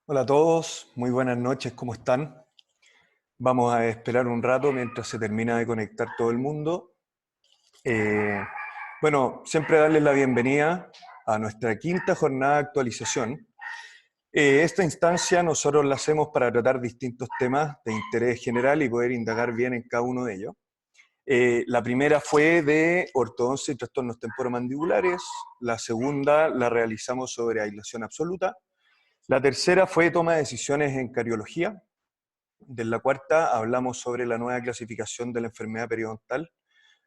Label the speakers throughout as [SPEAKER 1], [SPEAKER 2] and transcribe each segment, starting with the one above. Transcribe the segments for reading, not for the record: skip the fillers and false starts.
[SPEAKER 1] Hola a todos, muy buenas noches, ¿cómo están? Vamos a esperar un rato mientras se termina de conectar todo el mundo. Eh, siempre darles la bienvenida a nuestra quinta jornada de actualización. Esta instancia nosotros la hacemos para tratar distintos temas de interés general y poder indagar bien en cada uno de ellos. La primera fue de ortodoncia y trastornos temporomandibulares, la segunda la realizamos sobre aislación absoluta, la tercera fue toma de decisiones en cariología. De la cuarta hablamos sobre la nueva clasificación de la enfermedad periodontal.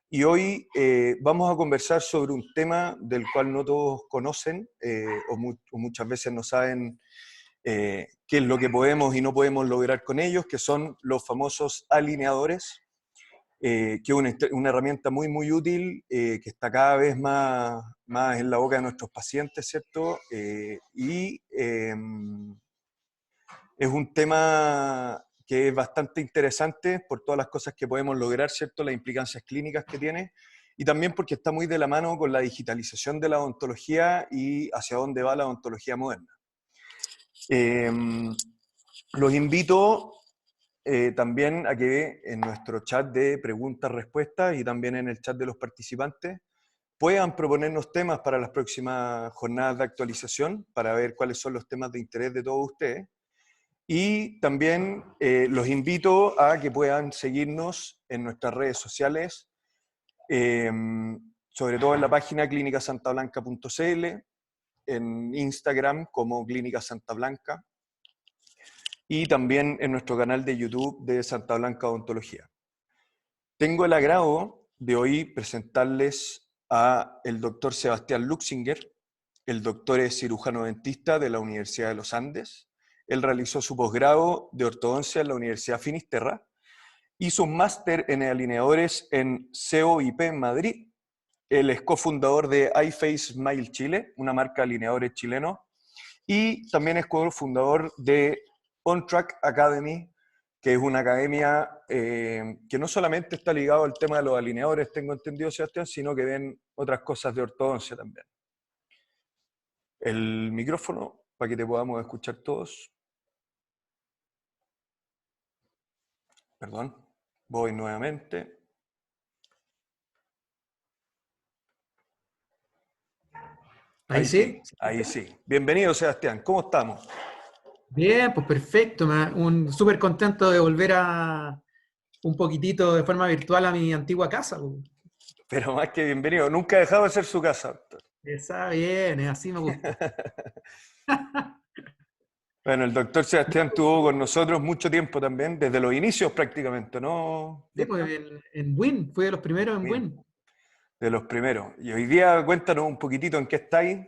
[SPEAKER 1] Y hoy vamos a conversar sobre un tema del cual no todos conocen o muchas veces no saben qué es lo que podemos y no podemos lograr con ellos, que son los famosos alineadores, que es una herramienta muy, muy útil, que está cada vez más en la boca de nuestros pacientes, ¿cierto? Es un tema que es bastante interesante por todas las cosas que podemos lograr, ¿cierto? Las implicancias clínicas que tiene, y también porque está muy de la mano con la digitalización de la odontología y hacia dónde va la odontología moderna. Eh, los invito también a que en nuestro chat de preguntas-respuestas y también en el chat de los participantes puedan proponernos temas para las próximas jornadas de actualización, para ver cuáles son los temas de interés de todos ustedes. Y también los invito a que puedan seguirnos en nuestras redes sociales, eh, sobre todo en la página clinicasantablanca.cl, en Instagram como Clínica Santa Blanca, y también en nuestro canal de YouTube de Santa Blanca Odontología. Tengo el agrado de hoy presentarles a el doctor Sebastián Luxinger. El doctor es cirujano dentista de la Universidad de los Andes. Él realizó su posgrado de ortodoncia en la Universidad Finisterra, hizo un máster en alineadores en COIP en Madrid. Él es cofundador de iFace Smile Chile, una marca de alineadores chilenos, y también es cofundador de OnTrack Academy, que es una academia que no solamente está ligado al tema de los alineadores, tengo entendido, Sebastián, sino que ven otras cosas de ortodoncia también. El micrófono para que te podamos escuchar todos. Perdón, voy nuevamente.
[SPEAKER 2] Ahí
[SPEAKER 1] Ahí
[SPEAKER 2] sí.
[SPEAKER 1] sí, ahí sí. Bienvenido, Sebastián, ¿cómo estamos?
[SPEAKER 2] Bien, pues perfecto. Súper contento de volver a un poquitito de forma virtual a mi antigua casa, pues.
[SPEAKER 1] Pero más que bienvenido, nunca ha dejado de ser su casa, doctor.
[SPEAKER 2] Está bien, así me gusta.
[SPEAKER 1] Bueno, el doctor Sebastián estuvo con nosotros mucho tiempo también, desde los inicios prácticamente, ¿no,
[SPEAKER 2] Sí, pues
[SPEAKER 1] doctor?
[SPEAKER 2] en Win, fui de los primeros en
[SPEAKER 1] Bien,
[SPEAKER 2] Win.
[SPEAKER 1] de los primeros. Y hoy día cuéntanos un poquitito en qué estáis.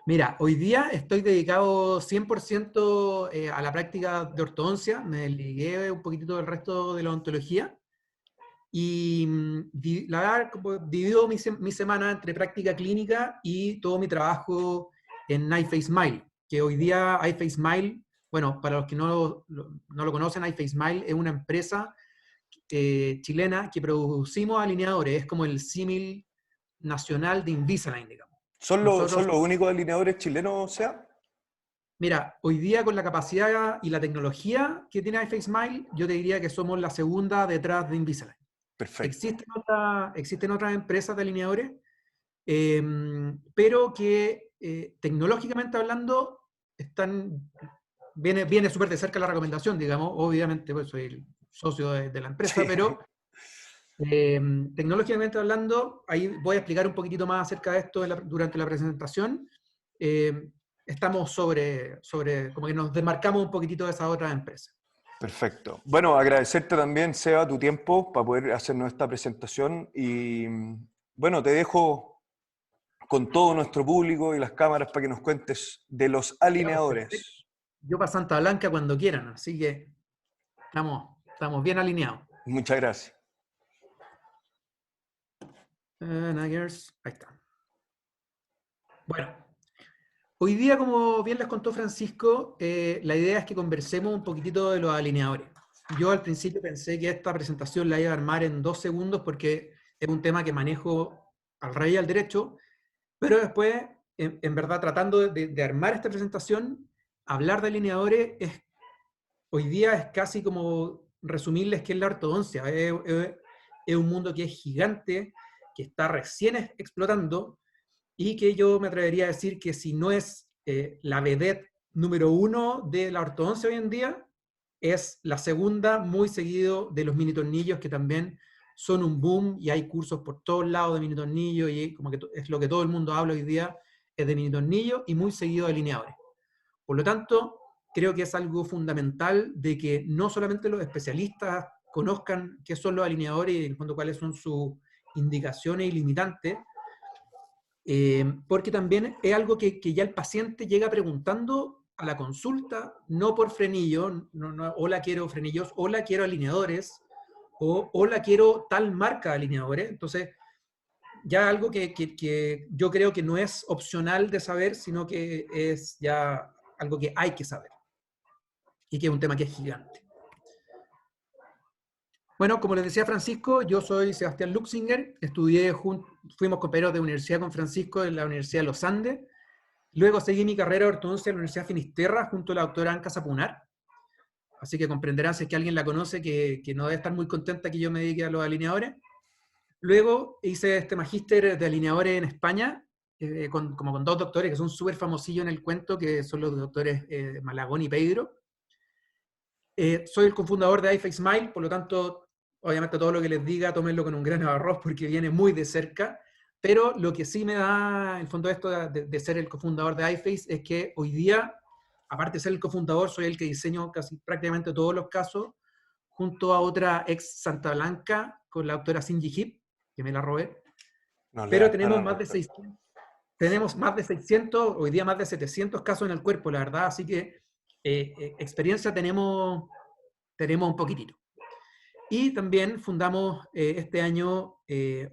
[SPEAKER 2] Mira, hoy día estoy dedicado 100% a la práctica de ortodoncia. Me ligué un poquitito del resto de la odontología. Y la verdad, como divido mi semana entre práctica clínica y todo mi trabajo en iFace Smile, que hoy día iFace Smile, bueno, para los que no lo conocen, iFace Smile es una empresa chilena que producimos alineadores, es como el símil nacional de Invisalign, digamos.
[SPEAKER 1] Son
[SPEAKER 2] Nosotros,
[SPEAKER 1] los únicos alineadores chilenos, o sea?
[SPEAKER 2] mira, hoy día con la capacidad y la tecnología que tiene iFace Smile, yo te diría que somos la segunda detrás de Invisalign.
[SPEAKER 1] Perfecto.
[SPEAKER 2] Existen otras empresas de alineadores, eh, pero que tecnológicamente hablando viene súper de cerca la recomendación, digamos, obviamente pues soy el socio de la empresa,
[SPEAKER 1] Sí,
[SPEAKER 2] pero tecnológicamente hablando, ahí voy a explicar un poquitito más acerca de esto durante la presentación. Eh, Estamos como que nos desmarcamos un poquitito de esas otras empresas.
[SPEAKER 1] perfecto. Bueno, agradecerte también, Seba, tu tiempo para poder hacernos esta presentación y bueno, te dejo con todo nuestro público y las cámaras para que nos cuentes de los
[SPEAKER 2] Ya, pues, perfecto.
[SPEAKER 1] alineadores.
[SPEAKER 2] Yo para Santa Blanca cuando quieran, así que estamos bien alineados.
[SPEAKER 1] Muchas gracias.
[SPEAKER 2] Naggers, ahí está. Bueno, hoy día, como bien les contó Francisco, la idea es que conversemos un poquitito de los alineadores. Yo al principio pensé que esta presentación la iba a armar en 2 segundos porque es un tema que manejo al revés y al derecho, pero después, en verdad, tratando de armar esta presentación, hablar de alineadores hoy día es casi como resumirles qué es la ortodoncia. Es un mundo que es gigante, que está recién explotando, y que yo me atrevería a decir que si no es la vedette número uno de la ortodoncia hoy en día, es la segunda, muy seguido de los mini tornillos, que también son un boom, y hay cursos por todos lados de mini tornillos, y como que es lo que todo el mundo habla hoy día, es de mini tornillos, y muy seguido de alineadores. Por lo tanto, creo que es algo fundamental de que no solamente los especialistas conozcan qué son los alineadores y en el fondo cuáles son sus indicaciones y limitantes, porque también es algo que ya el paciente llega preguntando a la consulta, no por frenillo, hola quiero frenillos, hola quiero alineadores, o hola quiero tal marca de alineadores. Entonces, ya algo que yo creo que no es opcional de saber, sino que es ya algo que hay que saber, y que es un tema que es gigante. Bueno, como les decía Francisco, yo soy Sebastián Luxinger, fuimos compañeros de universidad con Francisco en la Universidad de los Andes. Luego seguí mi carrera de ortodoncia en la Universidad de Finisterra junto a la doctora Anca Sapunar. Así que comprenderán, si es que alguien la conoce, que no debe estar muy contenta que yo me dedique a los alineadores. Luego hice este magíster de alineadores en España, como con dos doctores que son súper famosillos en el cuento, que son los doctores Malagón y Pedro. Soy el cofundador de iFace Smile, por lo tanto, obviamente todo lo que les diga, tómenlo con un grano de arroz porque viene muy de cerca. Pero lo que sí me da, en el fondo, esto de ser el cofundador de iFace es que hoy día, aparte de ser el cofundador, soy el que diseño casi prácticamente todos los casos, junto a otra ex Santa Blanca, con la doctora Cindy Hip, que me la robé.
[SPEAKER 1] No le
[SPEAKER 2] Pero
[SPEAKER 1] dan para la respuesta.
[SPEAKER 2] tenemos más de 600, hoy día más de 700 casos en el cuerpo, la verdad, así que experiencia tenemos un poquitito. Y también fundamos este año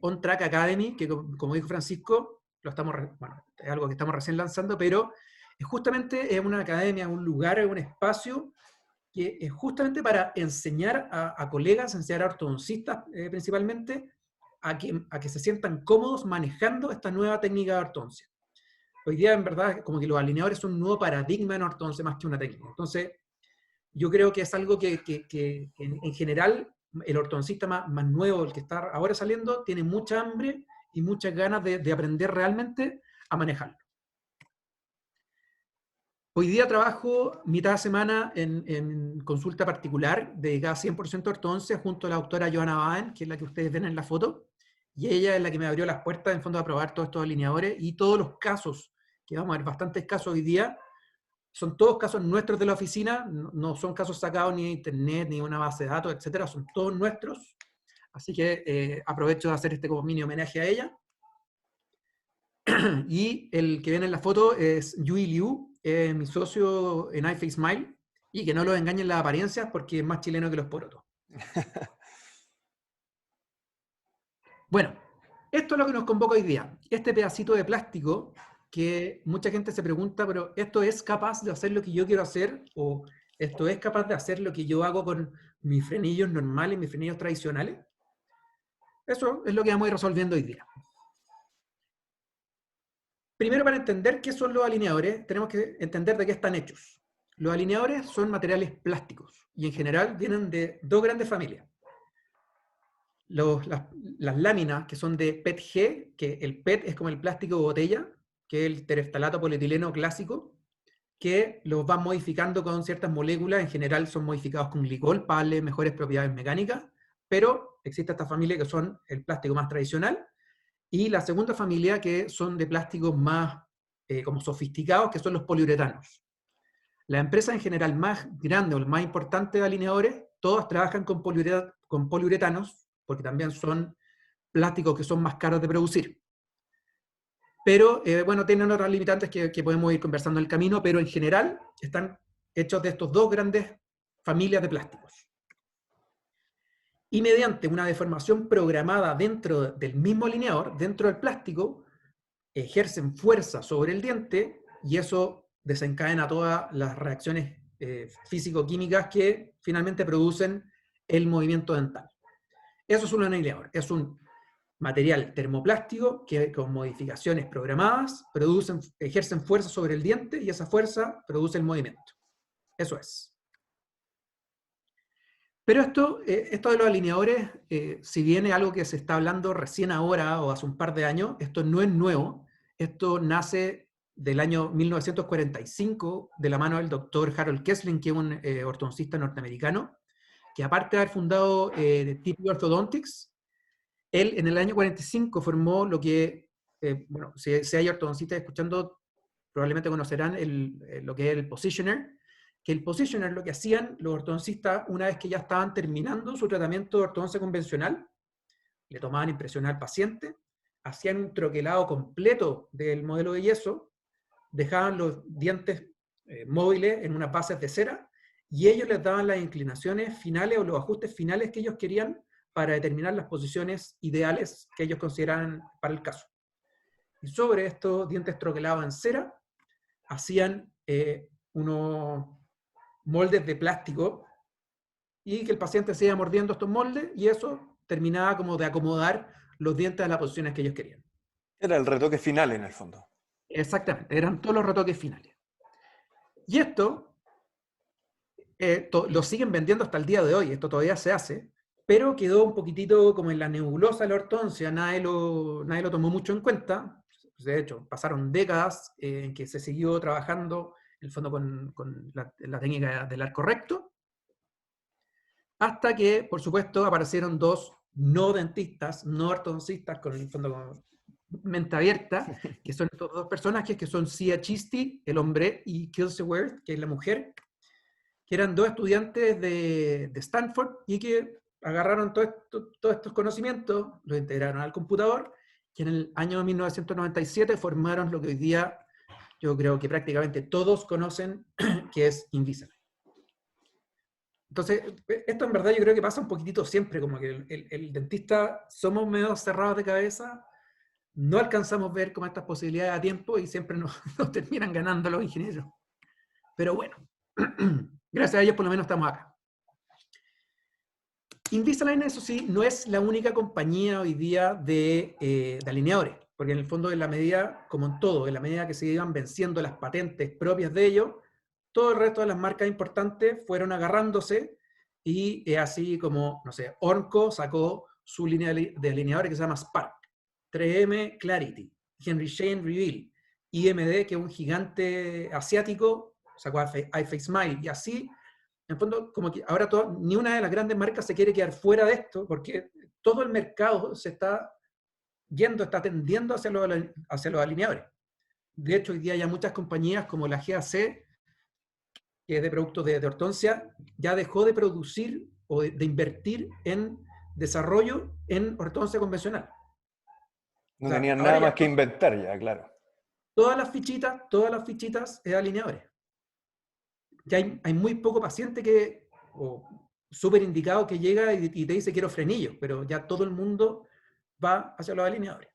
[SPEAKER 2] On Track Academy, que como dijo Francisco, es algo que estamos recién lanzando, pero justamente es una academia, un lugar, un espacio que es justamente para enseñar a colegas, enseñar a ortodoncistas principalmente, a que se sientan cómodos manejando esta nueva técnica de ortodoncia. Hoy día, en verdad, como que los alineadores son un nuevo paradigma en ortodoncia más que una técnica. Entonces, yo creo que es algo que en general el ortodoncista más nuevo, el que está ahora saliendo, tiene mucha hambre y muchas ganas de aprender realmente a manejarlo. Hoy día trabajo mitad de semana en consulta particular, dedicada 100% a ortodoncia, junto a la doctora Johanna Baen, que es la que ustedes ven en la foto, y ella es la que me abrió las puertas, en fondo, a probar todos estos alineadores, y todos los casos, que vamos a ver bastantes casos hoy día, son todos casos nuestros de la oficina, no son casos sacados ni de internet, ni de una base de datos, etcétera, son todos nuestros. Así que aprovecho de hacer este como mini homenaje a ella. Y el que viene en la foto es Yui Liu, mi socio en iFace Smile, y que no los engañen las apariencias porque es más chileno que los porotos. Bueno, esto es lo que nos convoca hoy día. Este pedacito de plástico que mucha gente se pregunta, pero ¿esto es capaz de hacer lo que yo quiero hacer? ¿O esto es capaz de hacer lo que yo hago con mis frenillos normales, mis frenillos tradicionales? Eso es lo que vamos a ir resolviendo hoy día. Primero, para entender qué son los alineadores, tenemos que entender de qué están hechos. Los alineadores son materiales plásticos y en general vienen de dos grandes familias. Las láminas que son de PETG, que el PET es como el plástico de botella, que es el tereftalato polietileno clásico, que los van modificando con ciertas moléculas, en general son modificados con glicol para darle mejores propiedades mecánicas, pero existe esta familia que son el plástico más tradicional, y la segunda familia que son de plásticos más como sofisticados, que son los poliuretanos. La empresa en general más grande o el más importante de alineadores, todas trabajan con poliuretanos, porque también son plásticos que son más caros de producir. Pero, bueno, tienen otras limitantes que podemos ir conversando en el camino, pero en general están hechos de estos dos grandes familias de plásticos. Y mediante una deformación programada dentro del mismo alineador, dentro del plástico, ejercen fuerza sobre el diente y eso desencadena todas las reacciones físico-químicas que finalmente producen el movimiento dental. Eso es un alineador, es un material termoplástico que con modificaciones programadas ejercen fuerza sobre el diente y esa fuerza produce el movimiento. Eso es. Pero esto de los alineadores, si bien es algo que se está hablando recién ahora o hace un par de años, esto no es nuevo. Esto nace del año 1945 de la mano del doctor Harold Kesling, que es un ortodoncista norteamericano, que aparte de haber fundado TP Orthodontics, él en el año 45 formó lo que, bueno, si hay ortodoncistas escuchando, probablemente conocerán lo que es el positioner, que el positioner lo que hacían los ortodoncistas una vez que ya estaban terminando su tratamiento de ortodoncia convencional, le tomaban impresión al paciente, hacían un troquelado completo del modelo de yeso, dejaban los dientes móviles en unas bases de cera y ellos les daban las inclinaciones finales o los ajustes finales que ellos querían para determinar las posiciones ideales que ellos consideraban para el caso. Y sobre estos dientes troquelados en cera, hacían unos moldes de plástico y que el paciente se iba mordiendo estos moldes y eso terminaba como de acomodar los dientes a las posiciones que ellos querían.
[SPEAKER 1] Era el retoque final en el fondo.
[SPEAKER 2] Exactamente, eran todos los retoques finales. Y esto lo siguen vendiendo hasta el día de hoy, esto todavía se hace, pero quedó un poquitito como en la nebulosa de la ortodoncia, nadie lo tomó mucho en cuenta. De hecho, pasaron décadas en que se siguió trabajando en el fondo con la técnica del arco recto, hasta que, por supuesto, aparecieron dos no dentistas, no ortodoncistas, con el fondo con mente abierta, que son estos dos personajes, que son Sia Chisti, el hombre, y Kelsey Worth, que es la mujer, que eran dos estudiantes de Stanford y que agarraron todos estos conocimientos, los integraron al computador, y en el año 1997 formaron lo que hoy día yo creo que prácticamente todos conocen, que es Invisalign. Entonces, esto en verdad yo creo que pasa un poquitito siempre, como que el dentista somos medio cerrados de cabeza, no alcanzamos a ver como estas posibilidades a tiempo y siempre nos terminan ganando los ingenieros. Pero bueno, gracias a ellos por lo menos estamos acá. Invisalign, eso sí, no es la única compañía hoy día de alineadores, porque en el fondo, en la medida, como en todo, en la medida que se iban venciendo las patentes propias de ellos, todo el resto de las marcas importantes fueron agarrándose y así como, no sé, Ormco sacó su línea de alineadores que se llama Spark, 3M Clarity, Henry Schein Reveal, IMD, que es un gigante asiático, sacó iFace Smile, y así, en el fondo, como que ahora ni una de las grandes marcas se quiere quedar fuera de esto, porque todo el mercado se está está tendiendo hacia los alineadores. De hecho, hoy día ya muchas compañías como la GAC, que es de productos de ortodoncia, ya dejó de producir o de invertir en desarrollo en ortodoncia convencional.
[SPEAKER 1] No
[SPEAKER 2] O sea,
[SPEAKER 1] tenían
[SPEAKER 2] ahora
[SPEAKER 1] nada
[SPEAKER 2] ya
[SPEAKER 1] más que inventar ya, claro.
[SPEAKER 2] todas las fichitas es alineadores. Ya hay muy poco paciente o súper indicado que llega y te dice quiero frenillos, pero ya todo el mundo va hacia los alineadores.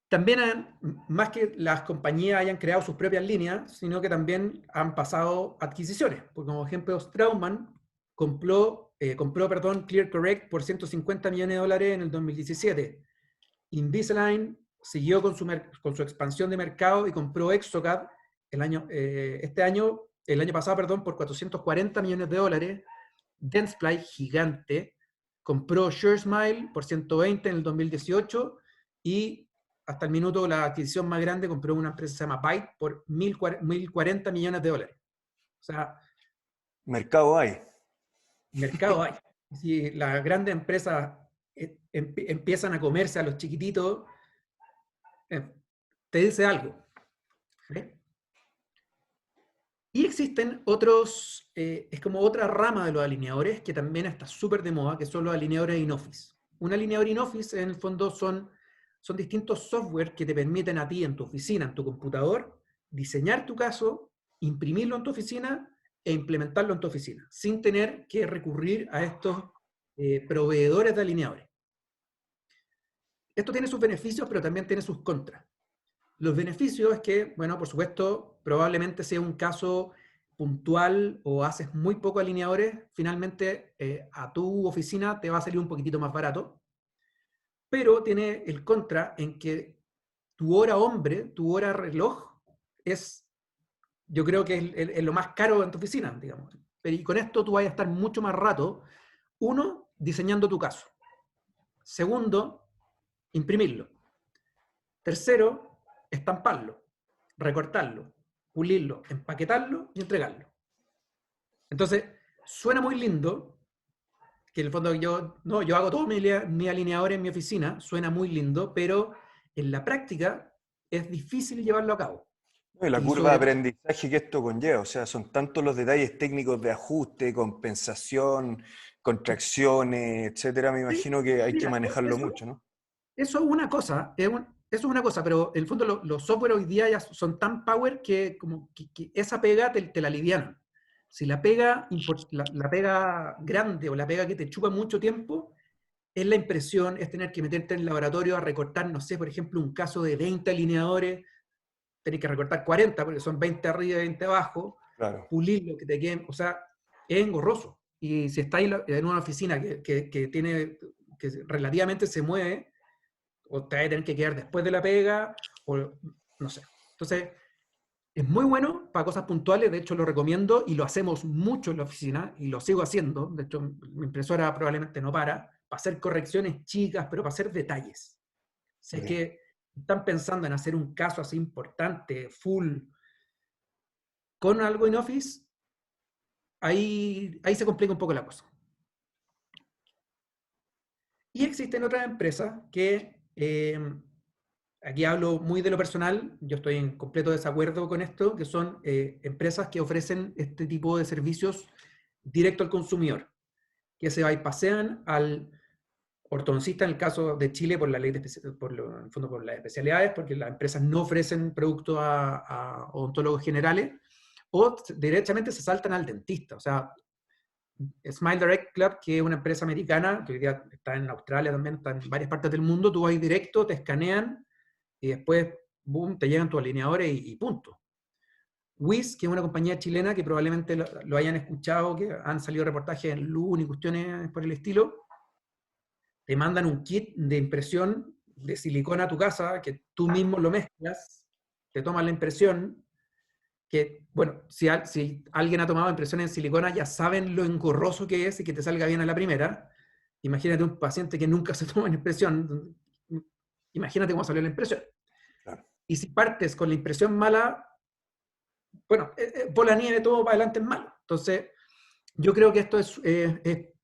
[SPEAKER 2] También más que las compañías hayan creado sus propias líneas, sino que también han pasado adquisiciones. Porque como ejemplo, Straumann compró Clear Correct por $150 millones en el 2017. Invisalign siguió con su expansión de mercado y compró Exocad el año pasado, por $440 millones. Dentsply, gigante, compró SureSmile por 120 en el 2018 y hasta el minuto la adquisición más grande compró una empresa que se llama Byte por $1.040 millones. O sea,
[SPEAKER 1] mercado hay.
[SPEAKER 2] Mercado hay. Si las grandes empresas empiezan a comerse a los chiquititos, te dice algo. ¿Sí? Y existen otros, es como otra rama de los alineadores que también está súper de moda, que son los alineadores in-office. Un alineador in-office, en el fondo, son distintos software que te permiten a ti en tu oficina, en tu computador, diseñar tu caso, imprimirlo en tu oficina e implementarlo en tu oficina, sin tener que recurrir a estos proveedores de alineadores. Esto tiene sus beneficios, pero también tiene sus contras. Los beneficios es que, bueno, por supuesto, probablemente sea un caso puntual o haces muy pocos alineadores, finalmente a tu oficina te va a salir un poquitito más barato, pero tiene el contra en que tu hora hombre, tu hora reloj, es, yo creo que es lo más caro en tu oficina, digamos. Y con esto tú vas a estar mucho más rato, uno, diseñando tu caso. Segundo, imprimirlo. Tercero, estamparlo, recortarlo, pulirlo, empaquetarlo y entregarlo. Entonces, suena muy lindo, que en el fondo yo hago todos mis alineadores en mi oficina, suena muy lindo, pero en la práctica es difícil llevarlo a cabo.
[SPEAKER 1] No, y la
[SPEAKER 2] Y
[SPEAKER 1] curva de
[SPEAKER 2] sobre todo,
[SPEAKER 1] aprendizaje que esto conlleva, o sea, son tantos los detalles técnicos de ajuste, compensación, contracciones, etcétera, me
[SPEAKER 2] sí,
[SPEAKER 1] imagino que hay que
[SPEAKER 2] mira,
[SPEAKER 1] manejarlo mucho, ¿no?
[SPEAKER 2] eso es una cosa, eso es una cosa, pero en el fondo los software hoy día ya son tan power que, como que esa pega te la alivianan. Si la pega, la pega grande o la pega que te chupa mucho tiempo, es la impresión, es tener que meterte en el laboratorio a recortar, no sé, por ejemplo, un caso de 20 alineadores, tenés que recortar 40 porque son 20 arriba y 20 abajo,
[SPEAKER 1] Claro.
[SPEAKER 2] pulir lo que te queden, o sea, es engorroso. Y si estáis en una oficina tiene, que relativamente se mueve, o te vas a tener que quedar después de la pega, o no sé. Entonces, es muy bueno para cosas puntuales, de hecho lo recomiendo y lo hacemos mucho en la oficina y lo sigo haciendo. De hecho, mi impresora probablemente no para hacer correcciones chicas, pero para hacer detalles. Si es
[SPEAKER 1] Ok.
[SPEAKER 2] que están pensando en hacer un caso así importante, full, con algo en Office, ahí se complica un poco la cosa. Y existen otras empresas que, aquí hablo muy de lo personal, yo estoy en completo desacuerdo con esto, que son empresas que ofrecen este tipo de servicios directo al consumidor, que se bypasean al ortodoncista en el caso de Chile por la ley en el fondo por las especialidades, porque las empresas no ofrecen productos a odontólogos generales, o directamente se saltan al dentista. O sea, Smile Direct Club, que es una empresa americana, que hoy día está en Australia también, está en varias partes del mundo, tú vas directo, te escanean y después, boom, te llegan tus alineadores y punto. Wiz, que es una compañía chilena que probablemente lo hayan escuchado, que han salido reportajes en Lun y cuestiones por el estilo, te mandan un kit de impresión de silicona a tu casa, que tú mismo lo mezclas, te toman la impresión, que, bueno, si alguien ha tomado impresión en silicona, ya saben lo engorroso que es y que te salga bien a la primera. Imagínate un paciente que nunca se toma una impresión, imagínate cómo salió la impresión.
[SPEAKER 1] Claro.
[SPEAKER 2] Y si partes con la impresión mala, bueno, por la nieve todo para adelante es malo. Entonces, yo creo que esto es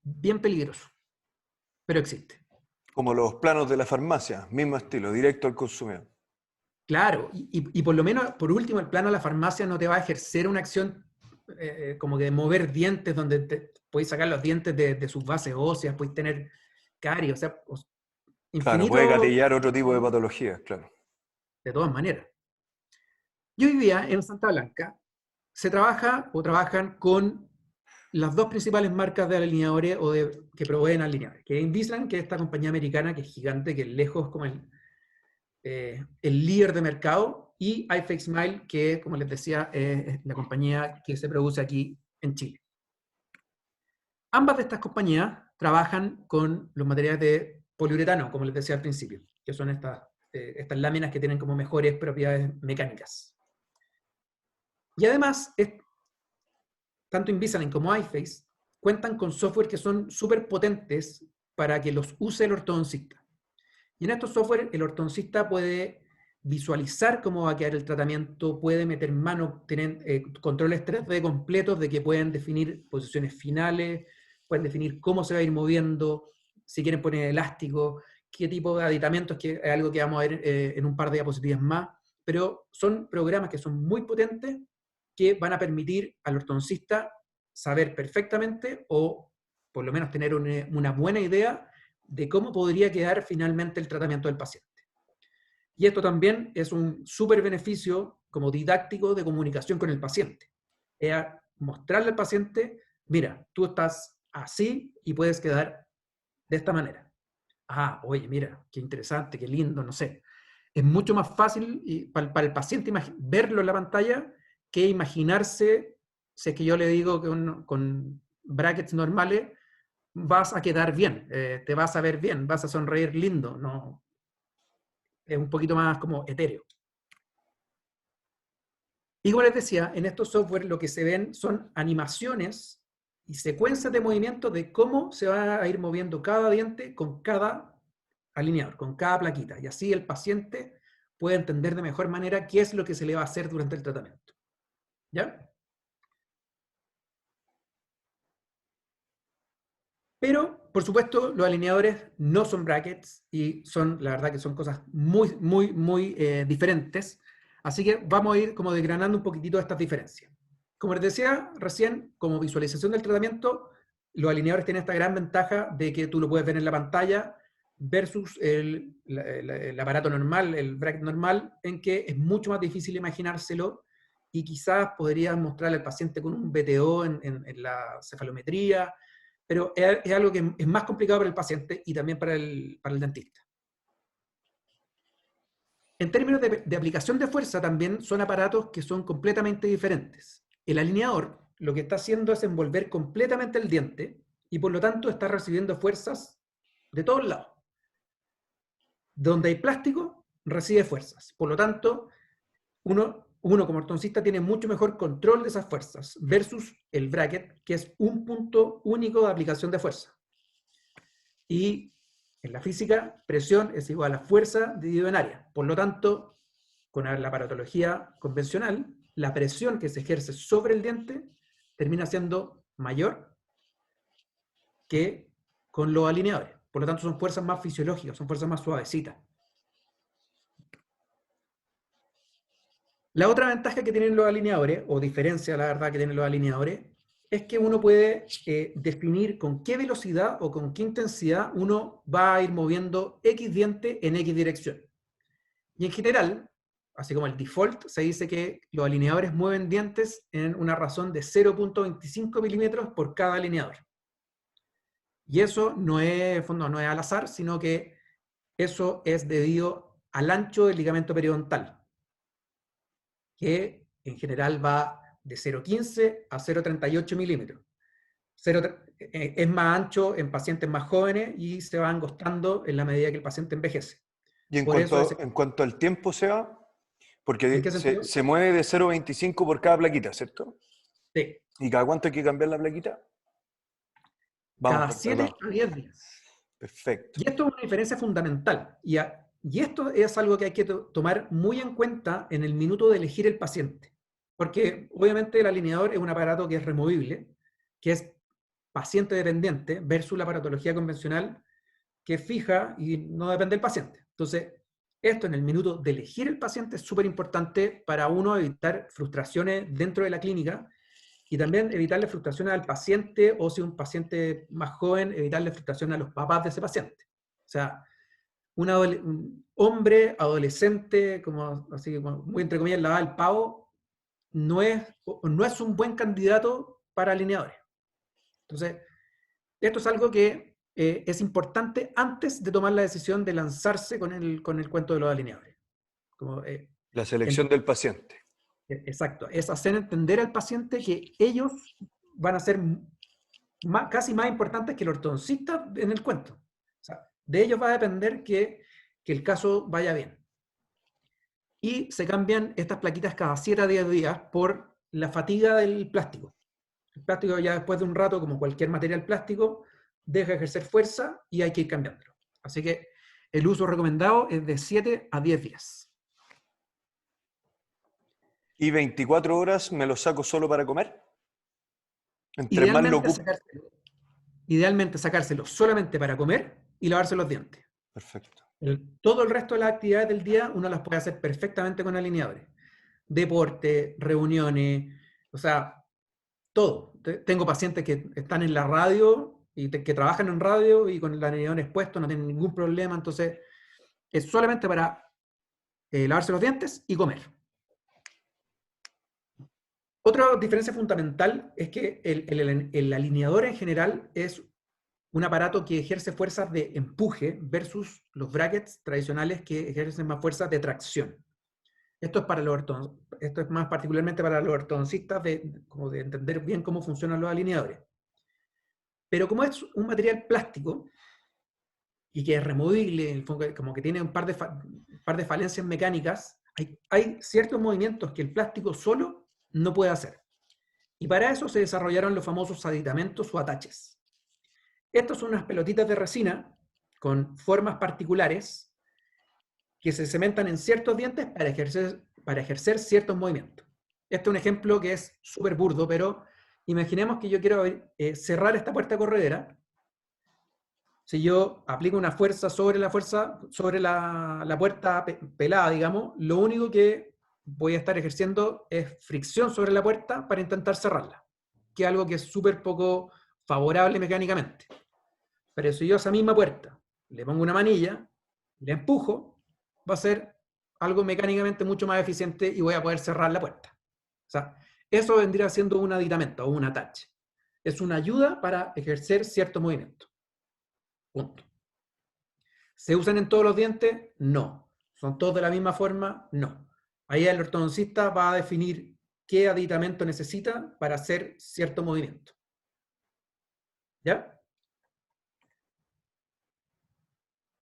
[SPEAKER 2] bien peligroso, pero existe.
[SPEAKER 1] Como los planos de la farmacia, mismo estilo, directo al consumidor.
[SPEAKER 2] Claro, y por lo menos, por último, el plano de la farmacia no te va a ejercer una acción como que de mover dientes, donde puedes sacar los dientes de sus bases óseas, puedes tener caries, o sea,
[SPEAKER 1] Claro, puede
[SPEAKER 2] infinito
[SPEAKER 1] gatillar otro tipo de patologías, claro.
[SPEAKER 2] de todas maneras. Y hoy día en Santa Blanca se trabaja o trabajan con las dos principales marcas de alineadores que proveen alineadores, que es Invisalign, que es esta compañía americana que es gigante, que es lejos como el líder de mercado, y iFake Smile, que, como les decía, es la compañía que se produce aquí en Chile. Ambas de estas compañías trabajan con los materiales de poliuretano, como les decía al principio, que son estas láminas que tienen como mejores propiedades mecánicas. Y además, tanto Invisalign como iFace cuentan con software que son súper potentes para que los use el ortodoncista. Y en estos software, el ortodoncista puede visualizar cómo va a quedar el tratamiento, puede meter mano, tienen controles 3D completos de que pueden definir posiciones finales, pueden definir cómo se va a ir moviendo, si quieren poner elástico, qué tipo de aditamentos, que es algo que vamos a ver en un par de diapositivas más, pero son programas que son muy potentes que van a permitir al ortodoncista saber perfectamente o por lo menos tener una buena idea de cómo podría quedar finalmente el tratamiento del paciente. Y esto también es un súper beneficio como didáctico de comunicación con el paciente. Es mostrarle al paciente, mira, tú estás así y puedes quedar de esta manera. Ah, oye, mira, qué interesante, qué lindo, no sé. Es mucho más fácil para el paciente verlo en la pantalla que imaginarse si es que yo le digo que con brackets normales vas a quedar bien, te vas a ver bien, vas a sonreír lindo, no, es un poquito más como etéreo. Y como les decía, en estos software lo que se ven son animaciones y secuencias de movimiento de cómo se va a ir moviendo cada diente con cada alineador, con cada plaquita. Y así el paciente puede entender de mejor manera qué es lo que se le va a hacer durante el tratamiento. ¿Ya? Pero, por supuesto, los alineadores no son brackets y son, la verdad, que son cosas muy, muy, muy diferentes. Así que vamos a ir como desgranando un poquitito estas diferencias. Como les decía recién, como visualización del tratamiento, los alineadores tienen esta gran ventaja de que tú lo puedes ver en la pantalla versus el aparato normal, el bracket normal, en que es mucho más difícil imaginárselo y quizás podrías mostrarle al paciente con un BTO en la cefalometría, pero es algo que es más complicado para el paciente y también para el dentista. En términos de aplicación de fuerza, también son aparatos que son completamente diferentes. El alineador lo que está haciendo es envolver completamente el diente y por lo tanto está recibiendo fuerzas de todos lados. Donde hay plástico, recibe fuerzas. Por lo tanto, uno como ortodoncista tiene mucho mejor control de esas fuerzas versus el bracket, que es un punto único de aplicación de fuerza. Y en la física, presión es igual a fuerza dividido en área. Por lo tanto, con la aparatología convencional, la presión que se ejerce sobre el diente termina siendo mayor que con los alineadores. Por lo tanto, son fuerzas más fisiológicas, son fuerzas más suavecitas. La otra ventaja que tienen los alineadores, o diferencia, la verdad, que tienen los alineadores, es que uno puede definir con qué velocidad o con qué intensidad uno va a ir moviendo X diente en X dirección. Y en general, así como el default, se dice que los alineadores mueven dientes en una razón de 0.25 milímetros por cada alineador. Y eso no es al azar, sino que eso es debido al ancho del ligamento periodontal, que en general va de 0.15 a 0.38 milímetros. Es más ancho en pacientes más jóvenes y se va angostando en la medida que el paciente envejece.
[SPEAKER 1] Y
[SPEAKER 2] Por eso
[SPEAKER 1] en cuanto al tiempo, Seba,
[SPEAKER 2] ¿en
[SPEAKER 1] porque
[SPEAKER 2] qué sentido?
[SPEAKER 1] se mueve de 0,25 por cada plaquita, ¿cierto?
[SPEAKER 2] Sí.
[SPEAKER 1] ¿Y cada cuánto hay que cambiar la plaquita? Vamos
[SPEAKER 2] Cada
[SPEAKER 1] por
[SPEAKER 2] 7
[SPEAKER 1] tratado.
[SPEAKER 2] a 10 días.
[SPEAKER 1] Perfecto.
[SPEAKER 2] Y esto es una diferencia fundamental. Y esto es algo que hay que tomar muy en cuenta en el minuto de elegir el paciente. Porque obviamente el alineador es un aparato que es removible, que es paciente dependiente, versus la aparatología convencional, que es fija y no depende del paciente. Entonces, esto en el minuto de elegir el paciente es súper importante para uno evitar frustraciones dentro de la clínica y también evitarle frustraciones al paciente, o si un paciente más joven, evitarle frustraciones a los papás de ese paciente. O sea, un hombre adolescente, como así muy entre comillas, lavado el pavo, no es un buen candidato para alineadores. Entonces, esto es algo que es importante antes de tomar la decisión de lanzarse con el cuento de los alineadores. Como,
[SPEAKER 1] La selección del paciente.
[SPEAKER 2] exacto, es hacer entender al paciente que ellos van a ser casi más importantes que el ortodoncista en el cuento. O sea, de ellos va a depender que el caso vaya bien. Y se cambian estas plaquitas cada 7 a 10 días por la fatiga del plástico. El plástico ya después de un rato, como cualquier material plástico, deja de ejercer fuerza y hay que ir cambiándolo. Así que el uso recomendado es de 7 a 10 días.
[SPEAKER 1] ¿Y 24 horas me lo saco solo para comer? Entre más lo ocupo.
[SPEAKER 2] Idealmente sacárselo solamente para comer y lavarse los dientes.
[SPEAKER 1] Perfecto.
[SPEAKER 2] Todo el resto de las actividades del día uno las puede hacer perfectamente con alineadores. Deporte, reuniones, o sea, todo. Tengo pacientes que están en la radio y que trabajan en radio y con el alineador expuesto, no tienen ningún problema. Entonces, es solamente para lavarse los dientes y comer. Otra diferencia fundamental es que el alineador en general es un aparato que ejerce fuerzas de empuje versus los brackets tradicionales que ejercen más fuerzas de tracción. Esto es para los esto es más particularmente para los ortodoncistas, como de entender bien cómo funcionan los alineadores. Pero como es un material plástico y que es removible, como que tiene un par de falencias mecánicas, hay ciertos movimientos que el plástico solo no puede hacer. Y para eso se desarrollaron los famosos aditamentos o ataches. Estos son unas pelotitas de resina con formas particulares que se cementan en ciertos dientes para ejercer ciertos movimientos. Este es un ejemplo que es súper burdo, pero imaginemos que yo quiero cerrar esta puerta corredera. Si yo aplico una fuerza sobre la puerta pelada, digamos, lo único que voy a estar ejerciendo es fricción sobre la puerta para intentar cerrarla, que es algo que es súper poco favorable mecánicamente. Pero si yo a esa misma puerta le pongo una manilla, le empujo, va a ser algo mecánicamente mucho más eficiente y voy a poder cerrar la puerta. O sea, eso vendría siendo un aditamento o un attach. Es una ayuda para ejercer cierto movimiento. Punto. ¿Se usan en todos los dientes? No. ¿Son todos de la misma forma? No. Ahí el ortodoncista va a definir qué aditamento necesita para hacer cierto movimiento. ¿Ya?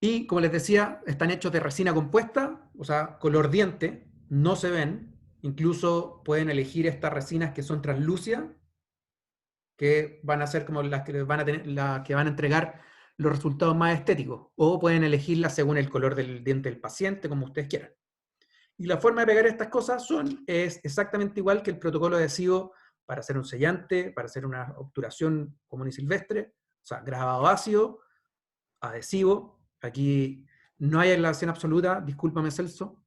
[SPEAKER 2] Y como les decía, están hechos de resina compuesta, o sea, color diente, no se ven. Incluso pueden elegir estas resinas que son translúcidas, que van a ser como las que van a tener, las que van a entregar los resultados más estéticos. O pueden elegirlas según el color del diente del paciente, como ustedes quieran. Y la forma de pegar estas cosas es exactamente igual que el protocolo adhesivo para hacer un sellante, para hacer una obturación común y silvestre, o sea, grabado ácido, adhesivo. Aquí no hay aislación absoluta, discúlpame Celso.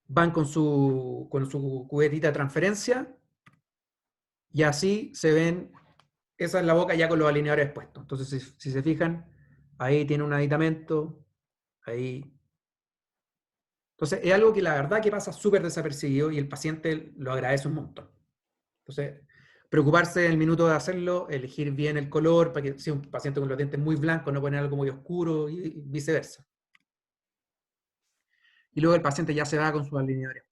[SPEAKER 2] Van con su cubetita de transferencia y así se ven, esa es la boca ya con los alineadores puestos. Entonces, si se fijan, ahí tiene un aditamento, ahí. Entonces, es algo que la verdad que pasa súper desapercibido y el paciente lo agradece un montón. Entonces, preocuparse en el minuto de hacerlo, elegir bien el color, para que si un paciente con los dientes muy blancos, no poner algo muy oscuro y viceversa. Y luego el paciente ya se va con sus alineadores.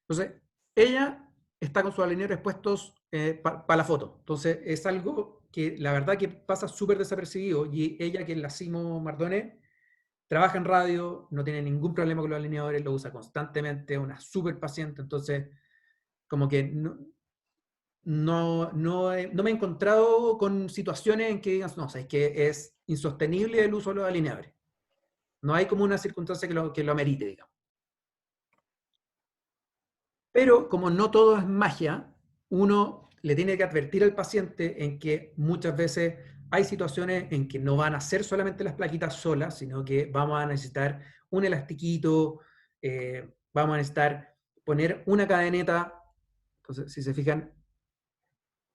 [SPEAKER 2] Entonces, ella está con sus alineadores puestos para la foto. Entonces, es algo que la verdad que pasa súper desapercibido y ella, que es la Simo Mardoné, trabaja en radio, no tiene ningún problema con los alineadores, lo usa constantemente, es una súper paciente, entonces como que no me he encontrado con situaciones en que digan, no, o sea, es que es insostenible el uso de los alineadores. No hay como una circunstancia que lo amerite, digamos. Pero como no todo es magia, uno le tiene que advertir al paciente en que muchas veces hay situaciones en que no van a ser solamente las plaquitas solas, sino que vamos a necesitar un elastiquito, vamos a necesitar poner una cadeneta. Entonces, si se fijan,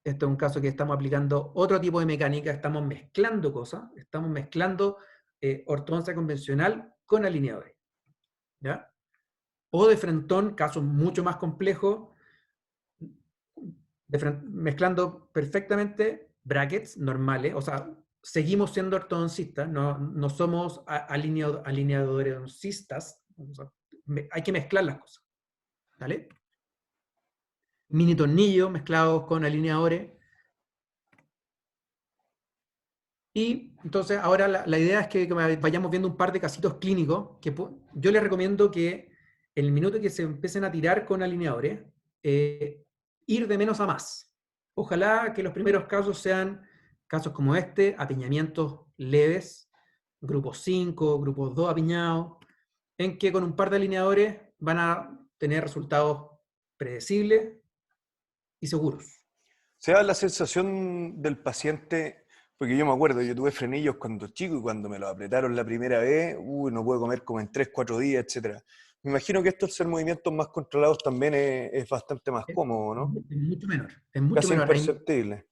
[SPEAKER 2] esto es un caso que estamos aplicando otro tipo de mecánica, estamos mezclando cosas, estamos mezclando ortodoncia convencional con alineadores. ¿Ya? O de frentón, casos mucho más complejos, mezclando perfectamente brackets normales, o sea, seguimos siendo ortodoncistas, no somos alineadorcistas, o sea, hay que mezclar las cosas, ¿vale? Mini tornillos mezclados con alineadores. Y entonces ahora la idea es que vayamos viendo un par de casitos clínicos que yo les recomiendo que en el minuto que se empiecen a tirar con alineadores, ir de menos a más. Ojalá que los primeros casos sean casos como este, apiñamientos leves, grupos 5, grupos 2 apiñados, en que con un par de alineadores van a tener resultados predecibles y seguros.
[SPEAKER 1] Se da la sensación del paciente, porque yo me acuerdo, yo tuve frenillos cuando chico y cuando me los apretaron la primera vez, no puedo comer como en 3, 4 días, etc. Me imagino que esto, al ser movimientos más controlados, también es bastante más cómodo, ¿no?
[SPEAKER 2] Es mucho menor. Es mucho
[SPEAKER 1] Casi
[SPEAKER 2] menor.
[SPEAKER 1] imperceptible.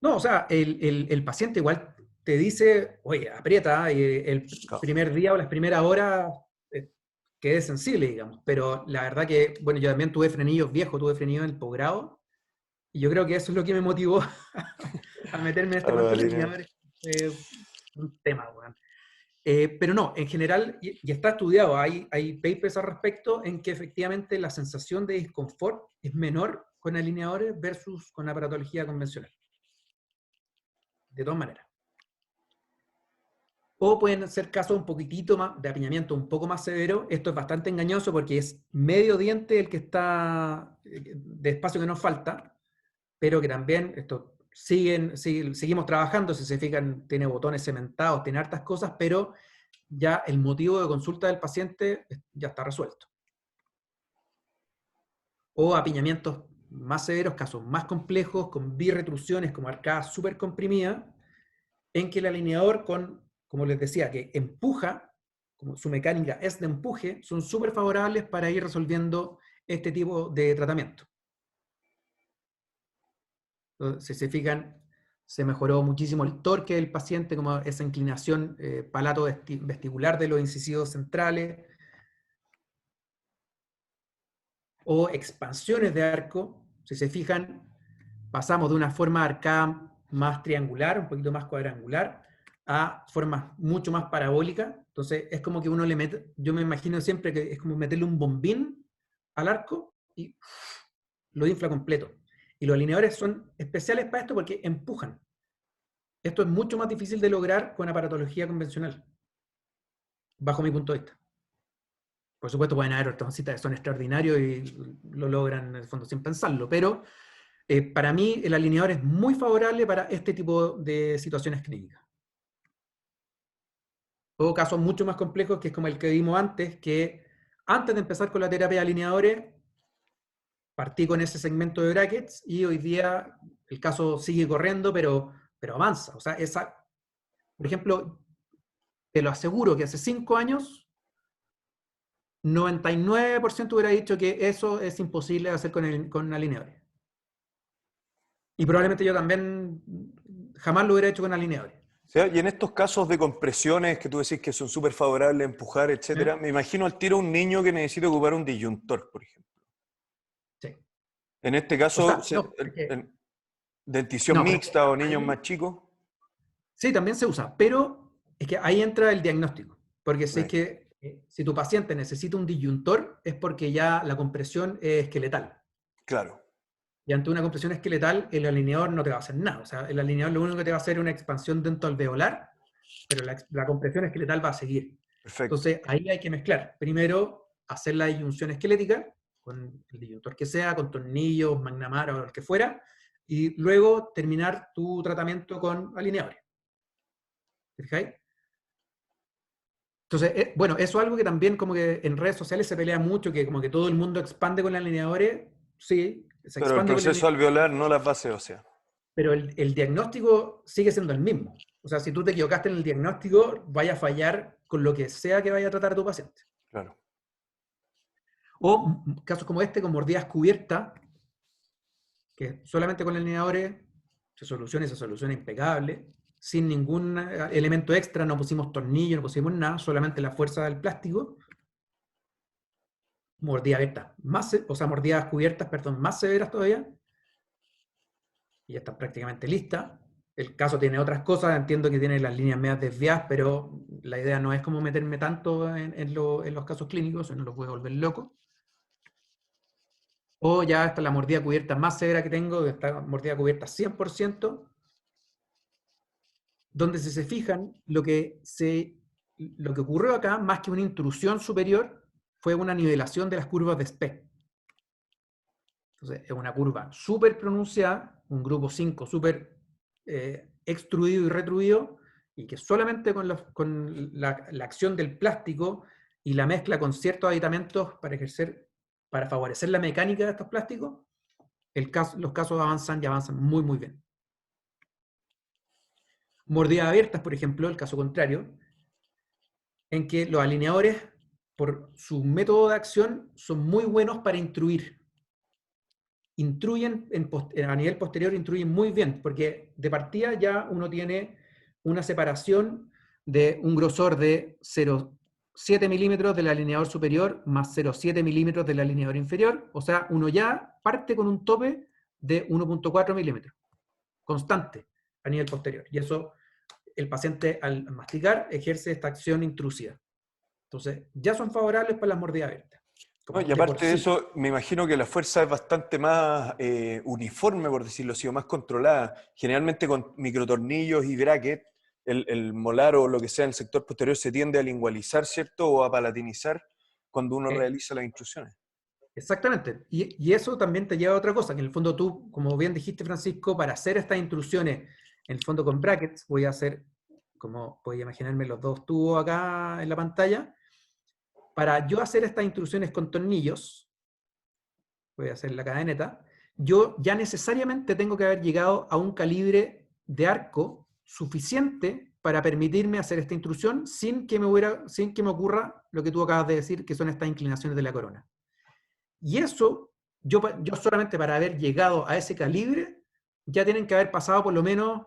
[SPEAKER 2] No, o sea, el paciente igual te dice, oye, aprieta, y el primer día o las primeras horas quedé sensible, digamos. Pero la verdad que, bueno, yo también tuve frenillos viejos, tuve frenillos en el posgrado, y yo creo que eso es lo que me motivó a meterme en este cuento de alineadores. Un tema, weón. Pero no, en general, y está estudiado, hay papers al respecto en que efectivamente la sensación de disconfort es menor con alineadores versus con aparatología convencional. De todas maneras. O pueden ser casos un poquitito más de apiñamiento un poco más severo. Esto es bastante engañoso porque es medio diente el que está de espacio que nos falta, pero que también esto seguimos trabajando. Si se fijan, tiene botones cementados, tiene hartas cosas, pero ya el motivo de consulta del paciente ya está resuelto. O apiñamientos más severos, casos más complejos, con birretrusiones como arcadas súper comprimidas, en que el alineador como les decía, que empuja, como su mecánica es de empuje, son súper favorables para ir resolviendo este tipo de tratamiento. Entonces, si se fijan, se mejoró muchísimo el torque del paciente, como esa inclinación palato-vestibular de los incisivos centrales, o expansiones de arco. Si se fijan, pasamos de una forma arcada más triangular, un poquito más cuadrangular, a formas mucho más parabólicas. Entonces es como que uno le mete, yo me imagino siempre que es como meterle un bombín al arco y lo infla completo. Y los alineadores son especiales para esto porque empujan. Esto es mucho más difícil de lograr con aparatología convencional, bajo mi punto de vista. Por supuesto pueden haber ortodoncistas que son extraordinarios y lo logran en el fondo sin pensarlo, pero para mí el alineador es muy favorable para este tipo de situaciones clínicas. O casos mucho más complejos, que es como el que vimos antes, que antes de empezar con la terapia de alineadores, partí con ese segmento de brackets y hoy día el caso sigue corriendo, pero avanza. O sea, por ejemplo, te lo aseguro que hace 5 años, 99% hubiera dicho que eso es imposible de hacer con alineadores. Y probablemente yo también jamás lo hubiera hecho con alineadores.
[SPEAKER 1] ¿Sí? Y en estos casos de compresiones que tú decís que son súper favorables a empujar, etcétera, me imagino al tiro un niño que necesita ocupar un disyuntor, por ejemplo.
[SPEAKER 2] Sí.
[SPEAKER 1] En este caso,
[SPEAKER 2] O sea, no,
[SPEAKER 1] dentición
[SPEAKER 2] no, pero
[SPEAKER 1] mixta o niños
[SPEAKER 2] ahí,
[SPEAKER 1] más chicos.
[SPEAKER 2] sí, también se usa, pero es que ahí entra el diagnóstico. Porque si es
[SPEAKER 1] Right.
[SPEAKER 2] que si tu paciente necesita un disyuntor, es porque ya la compresión es esqueletal.
[SPEAKER 1] Claro.
[SPEAKER 2] Y ante una compresión esqueletal, el alineador no te va a hacer nada. O sea, el alineador lo único que te va a hacer es una expansión dentoalveolar, pero la compresión esqueletal va a seguir.
[SPEAKER 1] Perfecto.
[SPEAKER 2] Entonces, ahí hay que mezclar. Primero, hacer la disyunción esquelética, con el disyuntor que sea, con tornillos, McNamara o el que fuera, y luego terminar tu tratamiento con alineadores. ¿Fijáis? Entonces, bueno, eso es algo que también como que en redes sociales se pelea mucho, que como que todo el mundo expande con alineadores, sí, se
[SPEAKER 1] Pero el
[SPEAKER 2] expande con
[SPEAKER 1] proceso alveolar, no las bases óseas.
[SPEAKER 2] pero el diagnóstico sigue siendo el mismo. O sea, si tú te equivocaste en el diagnóstico, vaya a fallar con lo que sea que vaya a tratar a tu paciente.
[SPEAKER 1] Claro.
[SPEAKER 2] O casos como este, con mordidas cubiertas, que solamente con alineadores se soluciona impecable, sin ningún elemento extra, no pusimos tornillo, no pusimos nada, solamente la fuerza del plástico. Mordidas abiertas, mordidas cubiertas, perdón, más severas todavía, y ya están prácticamente listas. El caso tiene otras cosas, entiendo que tiene las líneas medias desviadas, pero la idea no es como meterme tanto en los casos clínicos, no los voy a volver loco. O ya está la mordida cubierta más severa que tengo, esta mordida cubierta 100%, donde si se fijan, lo que ocurrió acá, más que una intrusión superior, fue una nivelación de las curvas de Speck. Entonces, es una curva súper pronunciada, un grupo 5 súper extruido y retruido, y que solamente con la acción del plástico y la mezcla con ciertos aditamentos para favorecer la mecánica de estos plásticos, los casos avanzan y avanzan muy, muy bien. Mordidas abiertas, por ejemplo, el caso contrario, en que los alineadores, por su método de acción, son muy buenos para intruir. Intruyen a nivel posterior, intruyen muy bien, porque de partida ya uno tiene una separación de un grosor de 0,7 milímetros del alineador superior más 0,7 milímetros del alineador inferior, o sea, uno ya parte con un tope de 1,4 milímetros, constante a nivel posterior, y eso el paciente al masticar ejerce esta acción intrusiva. Entonces, ya son favorables para las mordidas abiertas.
[SPEAKER 1] No, y
[SPEAKER 2] De por
[SPEAKER 1] aparte de
[SPEAKER 2] sí.
[SPEAKER 1] eso, me imagino que la fuerza es bastante más uniforme, por decirlo así, o más controlada. Generalmente con microtornillos y bracket, el molar o lo que sea en el sector posterior se tiende a lingualizar, ¿cierto? O a palatinizar cuando uno
[SPEAKER 2] Eh,
[SPEAKER 1] realiza las intrusiones.
[SPEAKER 2] Exactamente. Y eso también te lleva a otra cosa, que en el fondo tú, como bien dijiste, Francisco, para hacer estas intrusiones, en el fondo con brackets, voy a hacer, como podéis imaginarme, los dos tubos acá en la pantalla. Para yo hacer estas intrusiones con tornillos, voy a hacer la cadeneta, yo ya necesariamente tengo que haber llegado a un calibre de arco suficiente para permitirme hacer esta intrusión sin que me ocurra lo que tú acabas de decir, que son estas inclinaciones de la corona. Y eso, yo solamente para haber llegado a ese calibre, ya tienen que haber pasado por lo menos,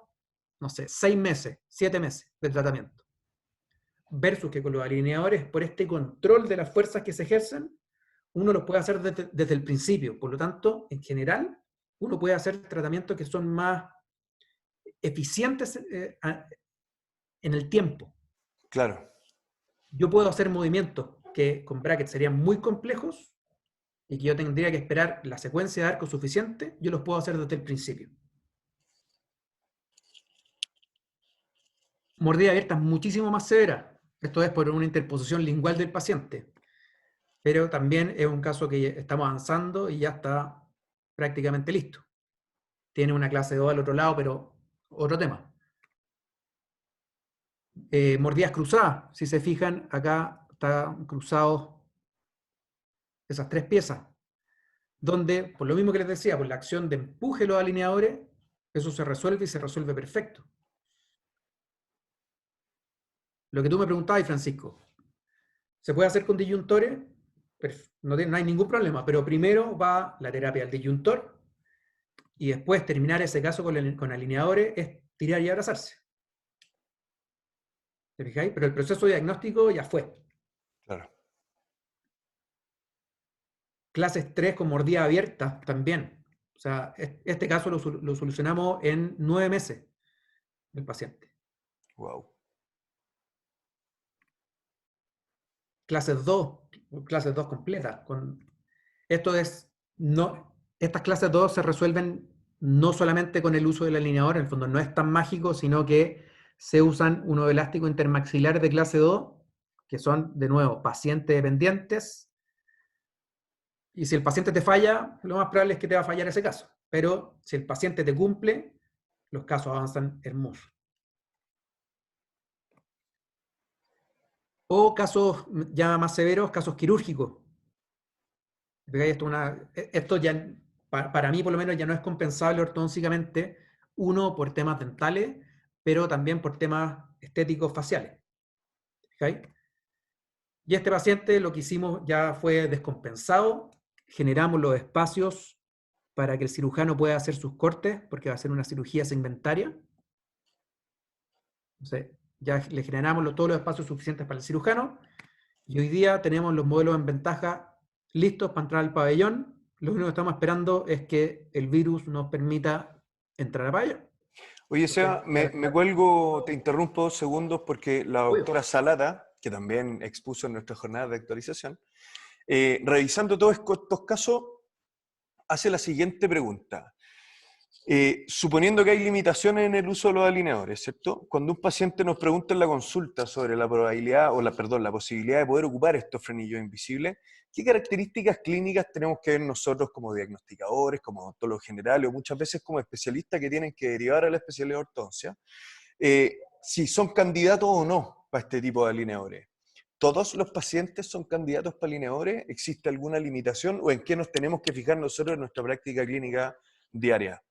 [SPEAKER 2] no sé, 6 meses, 7 meses de tratamiento. Versus que con los alineadores, por este control de las fuerzas que se ejercen, uno los puede hacer desde el principio. Por lo tanto, en general, uno puede hacer tratamientos que son más eficientes en el tiempo.
[SPEAKER 1] Claro.
[SPEAKER 2] Yo puedo hacer movimientos que con brackets serían muy complejos y que yo tendría que esperar la secuencia de arcos suficiente, yo los puedo hacer desde el principio. Mordida abierta es muchísimo más severa. Esto es por una interposición lingual del paciente. Pero también es un caso que estamos avanzando y ya está prácticamente listo. Tiene una clase 2 al otro lado, pero otro tema. Mordidas cruzadas. Si se fijan, acá están cruzados esas 3 piezas, donde, por lo mismo que les decía, por la acción de empuje de los alineadores, eso se resuelve y se resuelve perfecto. Lo que tú me preguntabas, Francisco, ¿se puede hacer con disyuntores? No hay ningún problema, pero primero va la terapia al disyuntor y después terminar ese caso con alineadores es tirar y abrazarse. ¿Te fijáis? Pero el proceso diagnóstico ya fue.
[SPEAKER 1] Claro.
[SPEAKER 2] Clases 3 con mordida abierta también. O sea, este caso lo solucionamos en 9 meses del paciente.
[SPEAKER 1] Wow.
[SPEAKER 2] Clases 2 completas. Estas clases 2 se resuelven no solamente con el uso del alineador, en el fondo no es tan mágico, sino que se usan unos elásticos intermaxilares de clase 2, que son, de nuevo, pacientes dependientes. Y si el paciente te falla, lo más probable es que te va a fallar ese caso. Pero si el paciente te cumple, los casos avanzan hermosos. O casos ya más severos, casos quirúrgicos. Esto ya, para mí por lo menos, ya no es compensable ortodoncícamente, uno por temas dentales, pero también por temas estéticos faciales. ¿Okay? Y este paciente lo que hicimos ya fue descompensado, generamos los espacios para que el cirujano pueda hacer sus cortes, porque va a ser una cirugía segmentaria. Entonces, ya le generamos todos los espacios suficientes para el cirujano, y hoy día tenemos los modelos en ventaja listos para entrar al pabellón. Lo único que estamos esperando es que el virus nos permita entrar al pabellón.
[SPEAKER 1] Oye, Seba, me cuelgo, te interrumpo 2 segundos porque la doctora Salada, que también expuso en nuestra jornada de actualización, revisando todos estos casos, hace la siguiente pregunta. Suponiendo que hay limitaciones en el uso de los alineadores, ¿cierto? Cuando un paciente nos pregunta en la consulta sobre la probabilidad, la posibilidad de poder ocupar estos frenillos invisibles, ¿qué características clínicas tenemos que ver nosotros como diagnosticadores, como odontólogos generales o muchas veces como especialistas que tienen que derivar a la especialidad de ortodoncia? Si son candidatos o no para este tipo de alineadores. ¿Todos los pacientes son candidatos para alineadores? ¿Existe alguna limitación o en qué nos tenemos que fijar nosotros en nuestra práctica clínica diaria?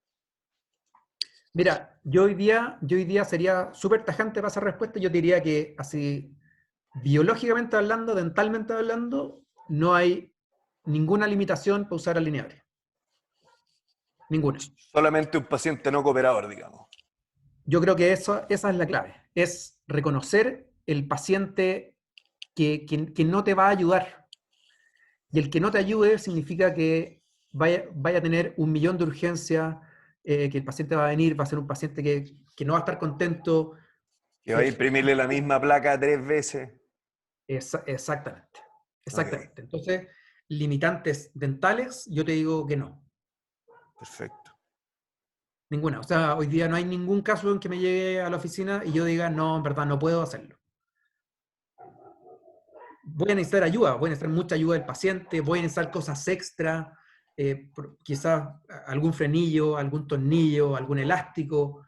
[SPEAKER 2] Mira, yo hoy día sería súper tajante para esa respuesta. Yo diría que así, biológicamente hablando, dentalmente hablando, no hay ninguna limitación para usar alineadores. Ninguna.
[SPEAKER 1] Solamente un paciente no cooperador, digamos.
[SPEAKER 2] Yo creo que esa es la clave. Es reconocer el paciente que no te va a ayudar. Y el que no te ayude significa que vaya a tener 1.000.000 de urgencias, que el paciente va a venir, va a ser un paciente que no va a estar contento.
[SPEAKER 1] Que va a
[SPEAKER 2] Sí,
[SPEAKER 1] imprimirle la misma placa 3 veces.
[SPEAKER 2] exactamente.
[SPEAKER 1] Ok,
[SPEAKER 2] Exactamente. Entonces, limitantes dentales, yo te digo que no.
[SPEAKER 1] perfecto.
[SPEAKER 2] Ninguna. O sea, hoy día no hay ningún caso en que me llegue a la oficina y yo diga, no, en verdad no puedo hacerlo. Voy a necesitar ayuda, voy a necesitar mucha ayuda del paciente, voy a necesitar cosas extra, quizás algún frenillo, algún tornillo, algún elástico,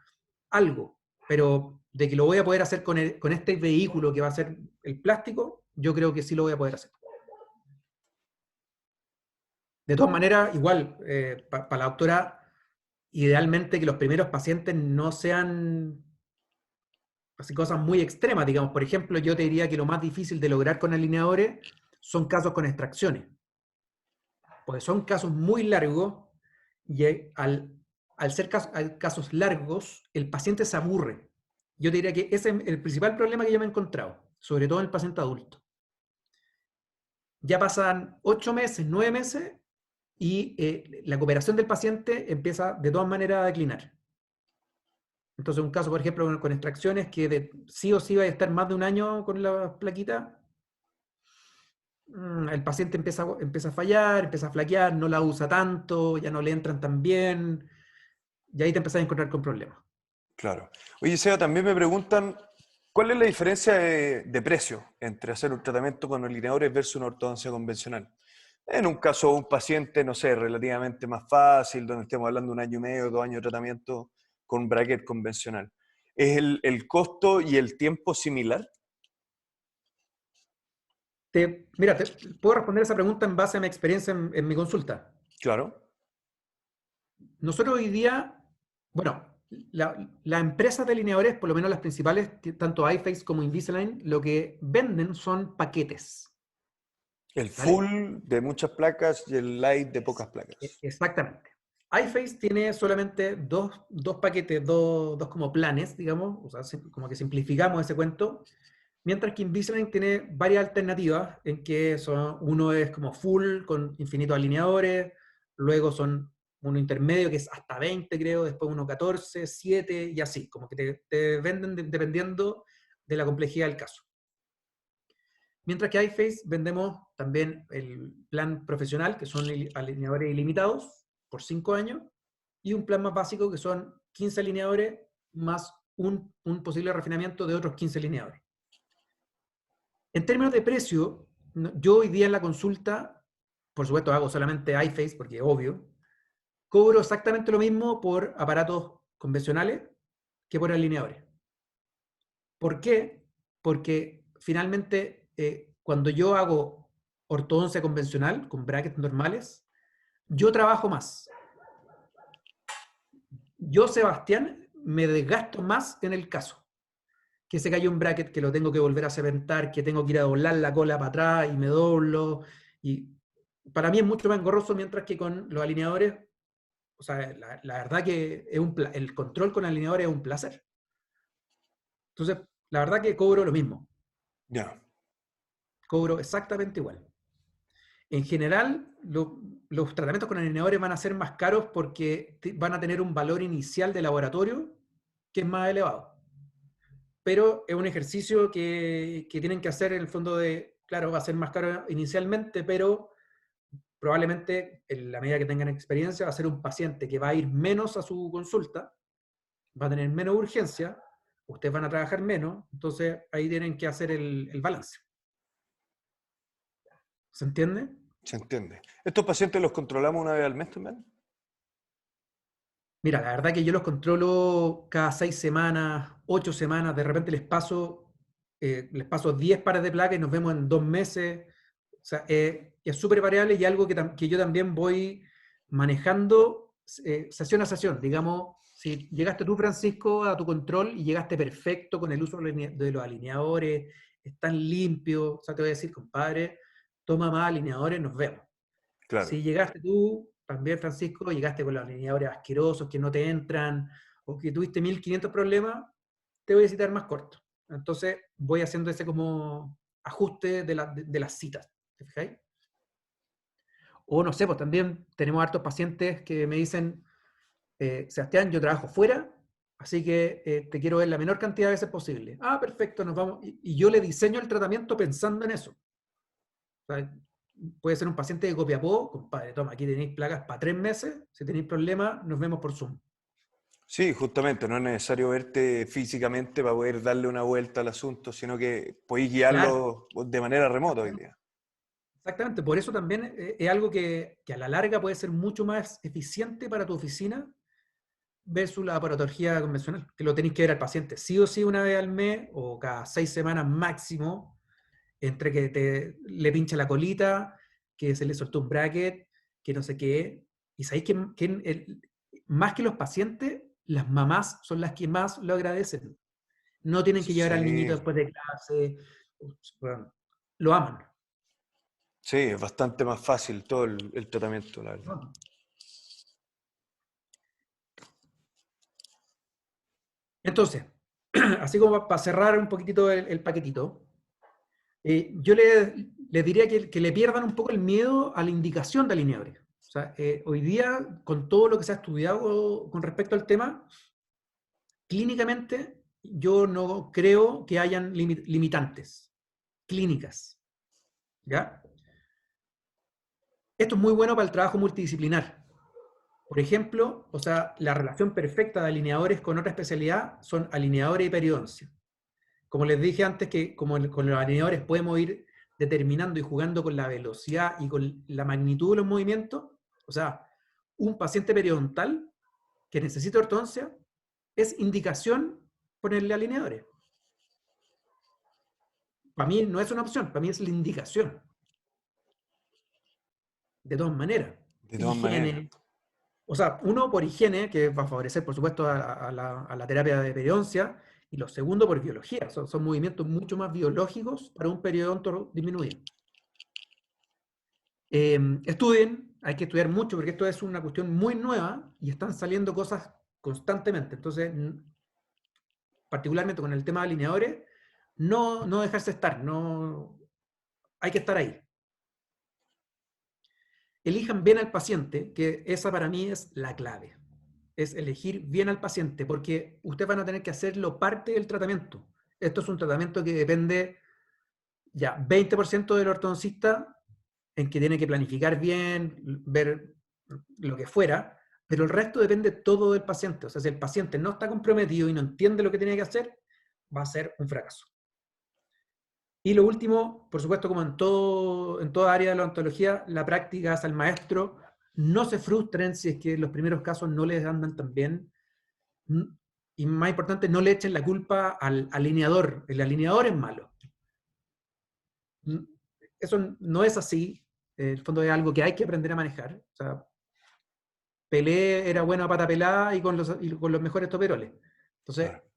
[SPEAKER 2] algo. Pero de que lo voy a poder hacer con este vehículo que va a ser el plástico, yo creo que sí lo voy a poder hacer. De todas maneras, igual, para la doctora, idealmente que los primeros pacientes no sean así cosas muy extremas, digamos. Por ejemplo, yo te diría que lo más difícil de lograr con alineadores son casos con extracciones, porque son casos muy largos y al ser casos largos, el paciente se aburre. Yo te diría que ese es el principal problema que yo me he encontrado, sobre todo en el paciente adulto. Ya pasan 8 meses, 9 meses y la cooperación del paciente empieza de todas maneras a declinar. Entonces, un caso, por ejemplo, con extracciones que sí o sí va a estar más de un año con la plaquita, el paciente empieza a fallar, empieza a flaquear, no la usa tanto, ya no le entran tan bien, y ahí te empezás a encontrar con problemas.
[SPEAKER 1] Claro. Oye, Seba, también me preguntan, ¿cuál es la diferencia de precio entre hacer un tratamiento con alineadores versus una ortodoncia convencional? En un caso, un paciente, no sé, relativamente más fácil, donde estemos hablando de 1 año y medio, 2 años de tratamiento con un bracket convencional. ¿Es el costo y el tiempo similar?
[SPEAKER 2] Mira, puedo responder esa pregunta en base a mi experiencia en mi consulta.
[SPEAKER 1] Claro.
[SPEAKER 2] Nosotros hoy día, bueno, las empresas de alineadores, por lo menos las principales, tanto iFace como Invisalign, lo que venden son paquetes.
[SPEAKER 1] El
[SPEAKER 2] ¿Vale?
[SPEAKER 1] full de muchas placas y el light de pocas placas.
[SPEAKER 2] Exactamente. iFace tiene solamente dos paquetes, dos como planes, digamos, o sea, como que simplificamos ese cuento, mientras que Invisalign tiene varias alternativas en que uno es como full con infinitos alineadores, luego son uno intermedio que es hasta 20 creo, después uno 14, 7 y así, como que te venden dependiendo de la complejidad del caso. Mientras que iFace vendemos también el plan profesional, que son alineadores ilimitados por 5 años, y un plan más básico, que son 15 alineadores más un posible refinamiento de otros 15 alineadores. En términos de precio, yo hoy día en la consulta, por supuesto hago solamente iFace, porque es obvio, cobro exactamente lo mismo por aparatos convencionales que por alineadores. ¿Por qué? Porque finalmente cuando yo hago ortodoncia convencional con brackets normales, yo trabajo más. Yo, Sebastián, me desgasto más en el caso. Que se cayó un bracket que lo tengo que volver a cementar, que tengo que ir a doblar la cola para atrás y me doblo. Y para mí es mucho más engorroso, mientras que con los alineadores, o sea, la verdad que el control con alineadores es un placer. Entonces, la verdad que cobro lo mismo.
[SPEAKER 1] Ya.
[SPEAKER 2] Cobro exactamente igual. En general, los tratamientos con alineadores van a ser más caros porque van a tener un valor inicial de laboratorio que es más elevado. Pero es un ejercicio que tienen que hacer en el fondo claro, va a ser más caro inicialmente, pero probablemente en la medida que tengan experiencia va a ser un paciente que va a ir menos a su consulta, va a tener menos urgencia, ustedes van a trabajar menos, entonces ahí tienen que hacer el balance. ¿Se entiende?
[SPEAKER 1] Se entiende. ¿Estos pacientes los controlamos una vez al mes también?
[SPEAKER 2] Mira, la verdad que yo los controlo cada 6 semanas, 8 semanas, de repente les paso 10 pares de placa y nos vemos en 2 meses. O sea, es súper variable y algo que yo también voy manejando sesión a sesión. Digamos, si llegaste tú, Francisco, a tu control y llegaste perfecto con el uso de los alineadores, están limpios, o sea, te voy a decir, compadre, toma más alineadores, nos vemos.
[SPEAKER 1] Claro,
[SPEAKER 2] Si llegaste tú, también Francisco, llegaste con los alineadores asquerosos que no te entran, o que tuviste 1500 problemas, te voy a citar más corto. Entonces voy haciendo ese como ajuste de las citas. ¿Te fijáis? O no sé, pues también tenemos hartos pacientes que me dicen, Sebastián, yo trabajo fuera, así que te quiero ver la menor cantidad de veces posible. Ah, perfecto, nos vamos. Y yo le diseño el tratamiento pensando en eso. O sea, puede ser un paciente de Copiapó, compadre, toma, aquí tenéis placas para 3 meses, si tenéis problemas, nos vemos por Zoom.
[SPEAKER 1] Sí, justamente, no es necesario verte físicamente para poder darle una vuelta al asunto, sino que podéis
[SPEAKER 2] Claro,
[SPEAKER 1] guiarlo de manera remota hoy
[SPEAKER 2] exactamente.
[SPEAKER 1] día.
[SPEAKER 2] Exactamente, por eso también es algo que a la larga puede ser mucho más eficiente para tu oficina versus la aparatología convencional, que lo tenéis que ver al paciente sí o sí una vez al mes o cada 6 semanas máximo, entre que le pincha la colita, que se le soltó un bracket, que no sé qué. Y sabéis que más que los pacientes, las mamás son las que más lo agradecen. No tienen que llevar al niñito
[SPEAKER 1] Sí,
[SPEAKER 2] después de clase. Bueno, lo aman.
[SPEAKER 1] sí, es bastante más fácil todo el tratamiento, la verdad.
[SPEAKER 2] ¿No? Entonces, así como para cerrar un poquitito el paquetito, yo les diría que le pierdan un poco el miedo a la indicación de alineadores. O sea, hoy día, con todo lo que se ha estudiado con respecto al tema, clínicamente yo no creo que hayan limitantes clínicas. ¿Ya? Esto es muy bueno para el trabajo multidisciplinar. Por ejemplo, o sea, la relación perfecta de alineadores con otra especialidad son alineadores y periodoncia. Como les dije antes, que con los alineadores podemos ir determinando y jugando con la velocidad y con la magnitud de los movimientos. O sea, un paciente periodontal que necesita ortodoncia es indicación ponerle alineadores. Para mí no es una opción, para mí es la indicación. De todas maneras.
[SPEAKER 1] De todas maneras.
[SPEAKER 2] Higiene. O sea, uno por higiene, que va a favorecer, por supuesto, a la terapia de periodoncia, y lo segundo por biología. Son movimientos mucho más biológicos para un periodonto disminuido. Estudien, hay que estudiar mucho porque esto es una cuestión muy nueva y están saliendo cosas constantemente. Entonces, particularmente con el tema de alineadores, no dejarse estar, no, hay que estar ahí. Elijan bien al paciente, que esa para mí es la clave. Es elegir bien al paciente, porque ustedes van a tener que hacerlo parte del tratamiento. Esto es un tratamiento que depende ya 20% del ortodoncista, en que tiene que planificar bien, ver lo que fuera, pero el resto depende todo del paciente. O sea, si el paciente no está comprometido y no entiende lo que tiene que hacer, va a ser un fracaso. Y lo último, por supuesto, como en toda área de la odontología, la práctica es al maestro. No se frustren si es que los primeros casos no les andan tan bien. Y más importante, no le echen la culpa al alineador. El alineador es malo. Eso no es así. En el fondo es algo que hay que aprender a manejar. O sea, Pelé era bueno a pata pelada y con los mejores toperoles. Entonces,
[SPEAKER 1] Claro.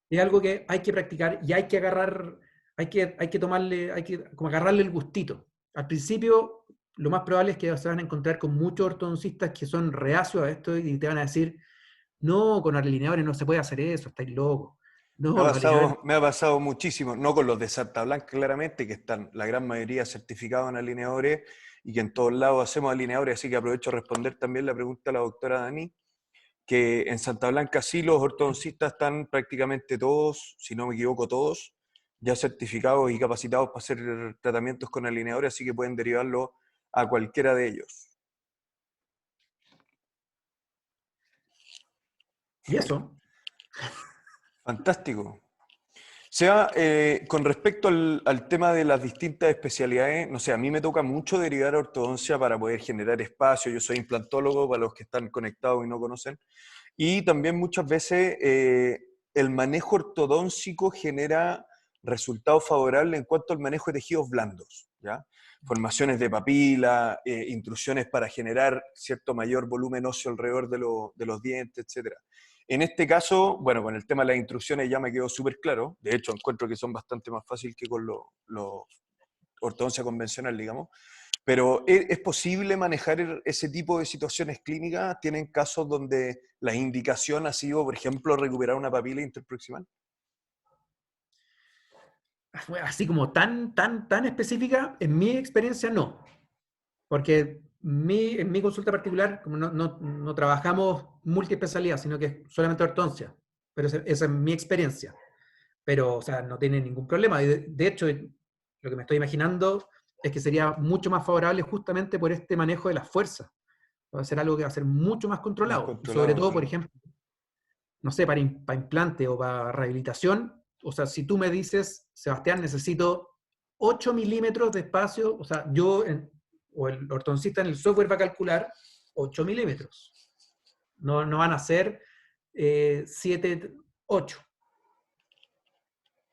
[SPEAKER 2] es algo que hay que practicar y hay que agarrar, hay que tomarle, hay que como agarrarle el gustito. Al principio, lo más probable es que se van a encontrar con muchos ortodoncistas que son reacios a esto y te van a decir, no, con alineadores no se puede hacer eso, estáis locos. No, los alineadores.
[SPEAKER 1] Me ha pasado muchísimo, no con los de Santa Blanca claramente, que están la gran mayoría certificados en alineadores y que en todos lados hacemos alineadores, así que aprovecho a responder también la pregunta a la doctora Dani, que en Santa Blanca sí los ortodoncistas están prácticamente todos, si no me equivoco todos, ya certificados y capacitados para hacer tratamientos con alineadores, así que pueden derivarlo a cualquiera de ellos.
[SPEAKER 2] Y eso,
[SPEAKER 1] Fantástico. Sea, con respecto al tema de las distintas especialidades, no sé, a mí me toca mucho derivar a ortodoncia para poder generar espacio. Yo soy implantólogo, para los que están conectados y no conocen. Y también muchas veces el manejo ortodóncico genera resultados favorables en cuanto al manejo de tejidos blandos, ¿ya? Formaciones de papila, intrusiones para generar cierto mayor volumen óseo alrededor de los dientes, etcétera. En este caso, bueno, con el tema de las intrusiones ya me quedó súper claro. De hecho, encuentro que son bastante más fáciles que con los ortodoncia convencional, digamos. Pero ¿es posible manejar ese tipo de situaciones clínicas? ¿Tienen casos donde la indicación ha sido, por ejemplo, recuperar una papila interproximal?
[SPEAKER 2] así como tan específica, en mi experiencia no. Porque en mi consulta particular, como no trabajamos multiespecialidad, sino que es solamente ortodoncia. pero esa es mi experiencia. Pero, o sea, no tiene ningún problema. Y de hecho, lo que me estoy imaginando es que sería mucho más favorable justamente por este manejo de las fuerzas. Va a ser algo que va a ser mucho más
[SPEAKER 1] Más
[SPEAKER 2] controlado. Y sobre
[SPEAKER 1] controlado,
[SPEAKER 2] todo, por
[SPEAKER 1] claro.
[SPEAKER 2] ejemplo, no sé, para implante o para rehabilitación, o sea, si tú me dices, Sebastián, necesito 8 milímetros de espacio, o sea, o el ortodoncista en el software va a calcular 8 milímetros. No van a ser 7, 8.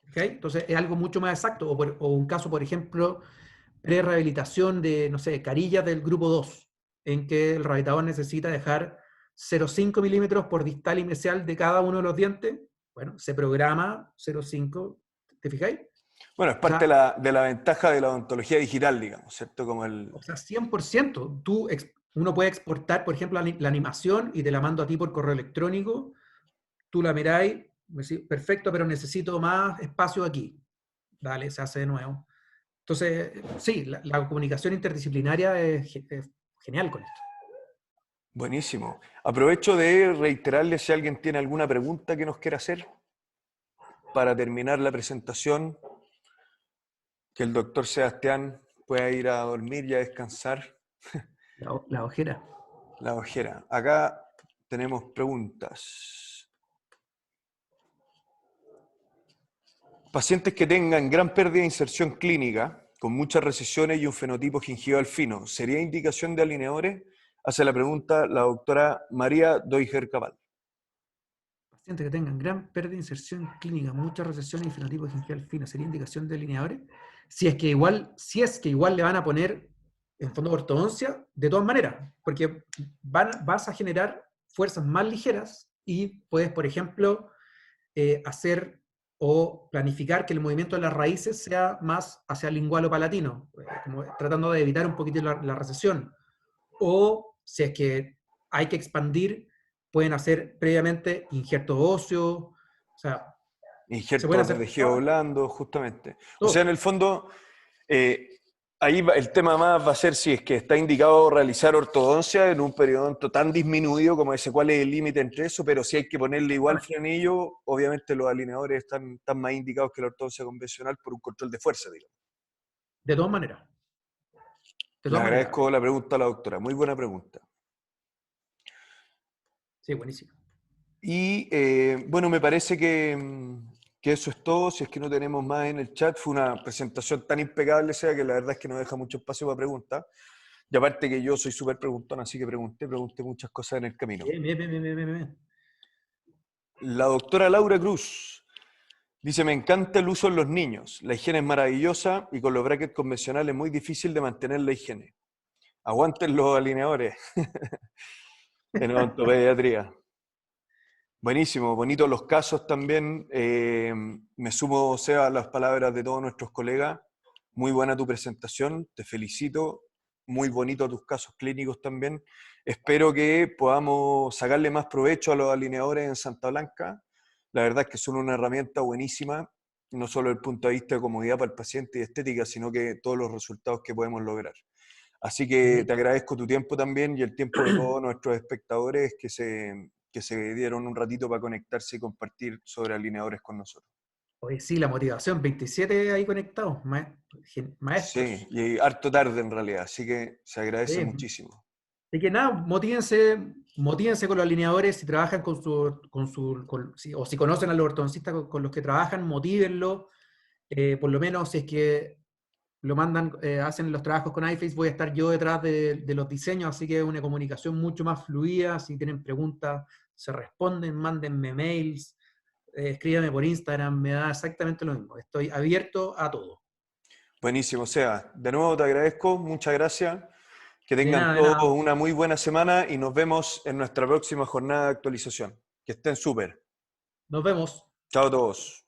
[SPEAKER 2] ¿Okay? Entonces es algo mucho más exacto. O un caso, por ejemplo, pre-rehabilitación de, no sé, carillas del grupo 2, en que el rehabilitador necesita dejar 0,5 milímetros por distal y mesial de cada uno de los dientes. Bueno, se programa 0,5, ¿te fijáis?
[SPEAKER 1] Bueno, es
[SPEAKER 2] O
[SPEAKER 1] parte
[SPEAKER 2] sea,
[SPEAKER 1] de la ventaja de la odontología digital, digamos, ¿cierto? Como el...
[SPEAKER 2] o sea 100%. Uno puede exportar, por ejemplo, la animación y te la mando a ti por correo electrónico. Tú la miráis, me decís, perfecto, pero necesito más espacio aquí. Dale, se hace de nuevo. Entonces, sí, la comunicación interdisciplinaria es genial con esto.
[SPEAKER 1] Buenísimo. Aprovecho de reiterarle si alguien tiene alguna pregunta que nos quiera hacer para terminar la presentación, que el doctor Sebastián pueda ir a dormir y a descansar
[SPEAKER 2] La ojera.
[SPEAKER 1] la ojera. Acá tenemos preguntas. Pacientes que tengan gran pérdida de inserción clínica, con muchas recesiones y un fenotipo gingival fino, ¿sería indicación de alineadores? Hace la pregunta la doctora María Doiger Cabal.
[SPEAKER 2] Pacientes que tengan gran pérdida de inserción clínica, muchas recesiones y fenotipo gingival fino, ¿sería indicación de delineadores? Si es que igual le van a poner en fondo ortodoncia, de todas maneras, porque vas a generar fuerzas más ligeras y puedes, por ejemplo, hacer o planificar que el movimiento de las raíces sea más hacia el lingualo palatino, como tratando de evitar un poquito la recesión. O si es que hay que expandir, pueden hacer previamente injerto óseo, o sea, se pueden
[SPEAKER 1] Injertos de
[SPEAKER 2] hacer
[SPEAKER 1] tejido blando, justamente. O sea, en
[SPEAKER 2] todo.
[SPEAKER 1] el fondo, eh, el tema más va a ser si es que está indicado realizar ortodoncia en un periodonto tan disminuido como ese, cuál es el límite entre eso, pero si hay que ponerle igual frenillo, obviamente los alineadores están más indicados que la ortodoncia convencional por un control de fuerza, digamos.
[SPEAKER 2] De todas maneras. De
[SPEAKER 1] Le
[SPEAKER 2] todas maneras.
[SPEAKER 1] agradezco la pregunta a la doctora, muy buena pregunta.
[SPEAKER 2] Sí, buenísimo.
[SPEAKER 1] Y bueno, me parece que eso es todo. Si es que no tenemos más en el chat, fue una presentación tan impecable, sea que la verdad es que no deja mucho espacio para preguntas. Y aparte que yo soy súper preguntón, así que pregunté muchas cosas en el camino.
[SPEAKER 2] Bien, bien, bien, bien, bien, bien.
[SPEAKER 1] La doctora Laura Cruz dice, me encanta el uso en los niños. La higiene es maravillosa y con los brackets convencionales es muy difícil de mantener la higiene. Aguanten los alineadores en odontopediatría. Buenísimo, bonitos los casos también. Me sumo, Seba, a las palabras de todos nuestros colegas. Muy buena tu presentación, te felicito. Muy bonito tus casos clínicos también. Espero que podamos sacarle más provecho a los alineadores en Santa Blanca. La verdad es que son una herramienta buenísima, no solo desde el punto de vista de comodidad para el paciente y estética, sino que todos los resultados que podemos lograr. Así que te agradezco tu tiempo también y el tiempo de todos nuestros espectadores que se dieron un ratito para conectarse y compartir sobre alineadores con nosotros.
[SPEAKER 2] Oye, sí, la motivación, 27 ahí conectados,
[SPEAKER 1] Sí,
[SPEAKER 2] maestros.
[SPEAKER 1] y harto tarde en realidad, así que se agradece
[SPEAKER 2] Sí.
[SPEAKER 1] muchísimo.
[SPEAKER 2] Así que nada, motívense con los alineadores, si trabajan o si conocen a los ortodoncistas con los que trabajan, motívenlo. Por lo menos si es que lo mandan, hacen los trabajos con iFace, voy a estar yo detrás de los diseños, así que es una comunicación mucho más fluida. Si tienen preguntas, se responden, mándenme mails, escríbame por Instagram, me da exactamente lo mismo. Estoy abierto a todo.
[SPEAKER 1] Buenísimo, Sea. De nuevo te agradezco, muchas gracias. Que
[SPEAKER 2] De
[SPEAKER 1] tengan
[SPEAKER 2] nada, de
[SPEAKER 1] todos
[SPEAKER 2] nada.
[SPEAKER 1] una muy buena semana y nos vemos en nuestra próxima jornada de actualización. Que estén súper.
[SPEAKER 2] Nos vemos.
[SPEAKER 1] Chao a todos.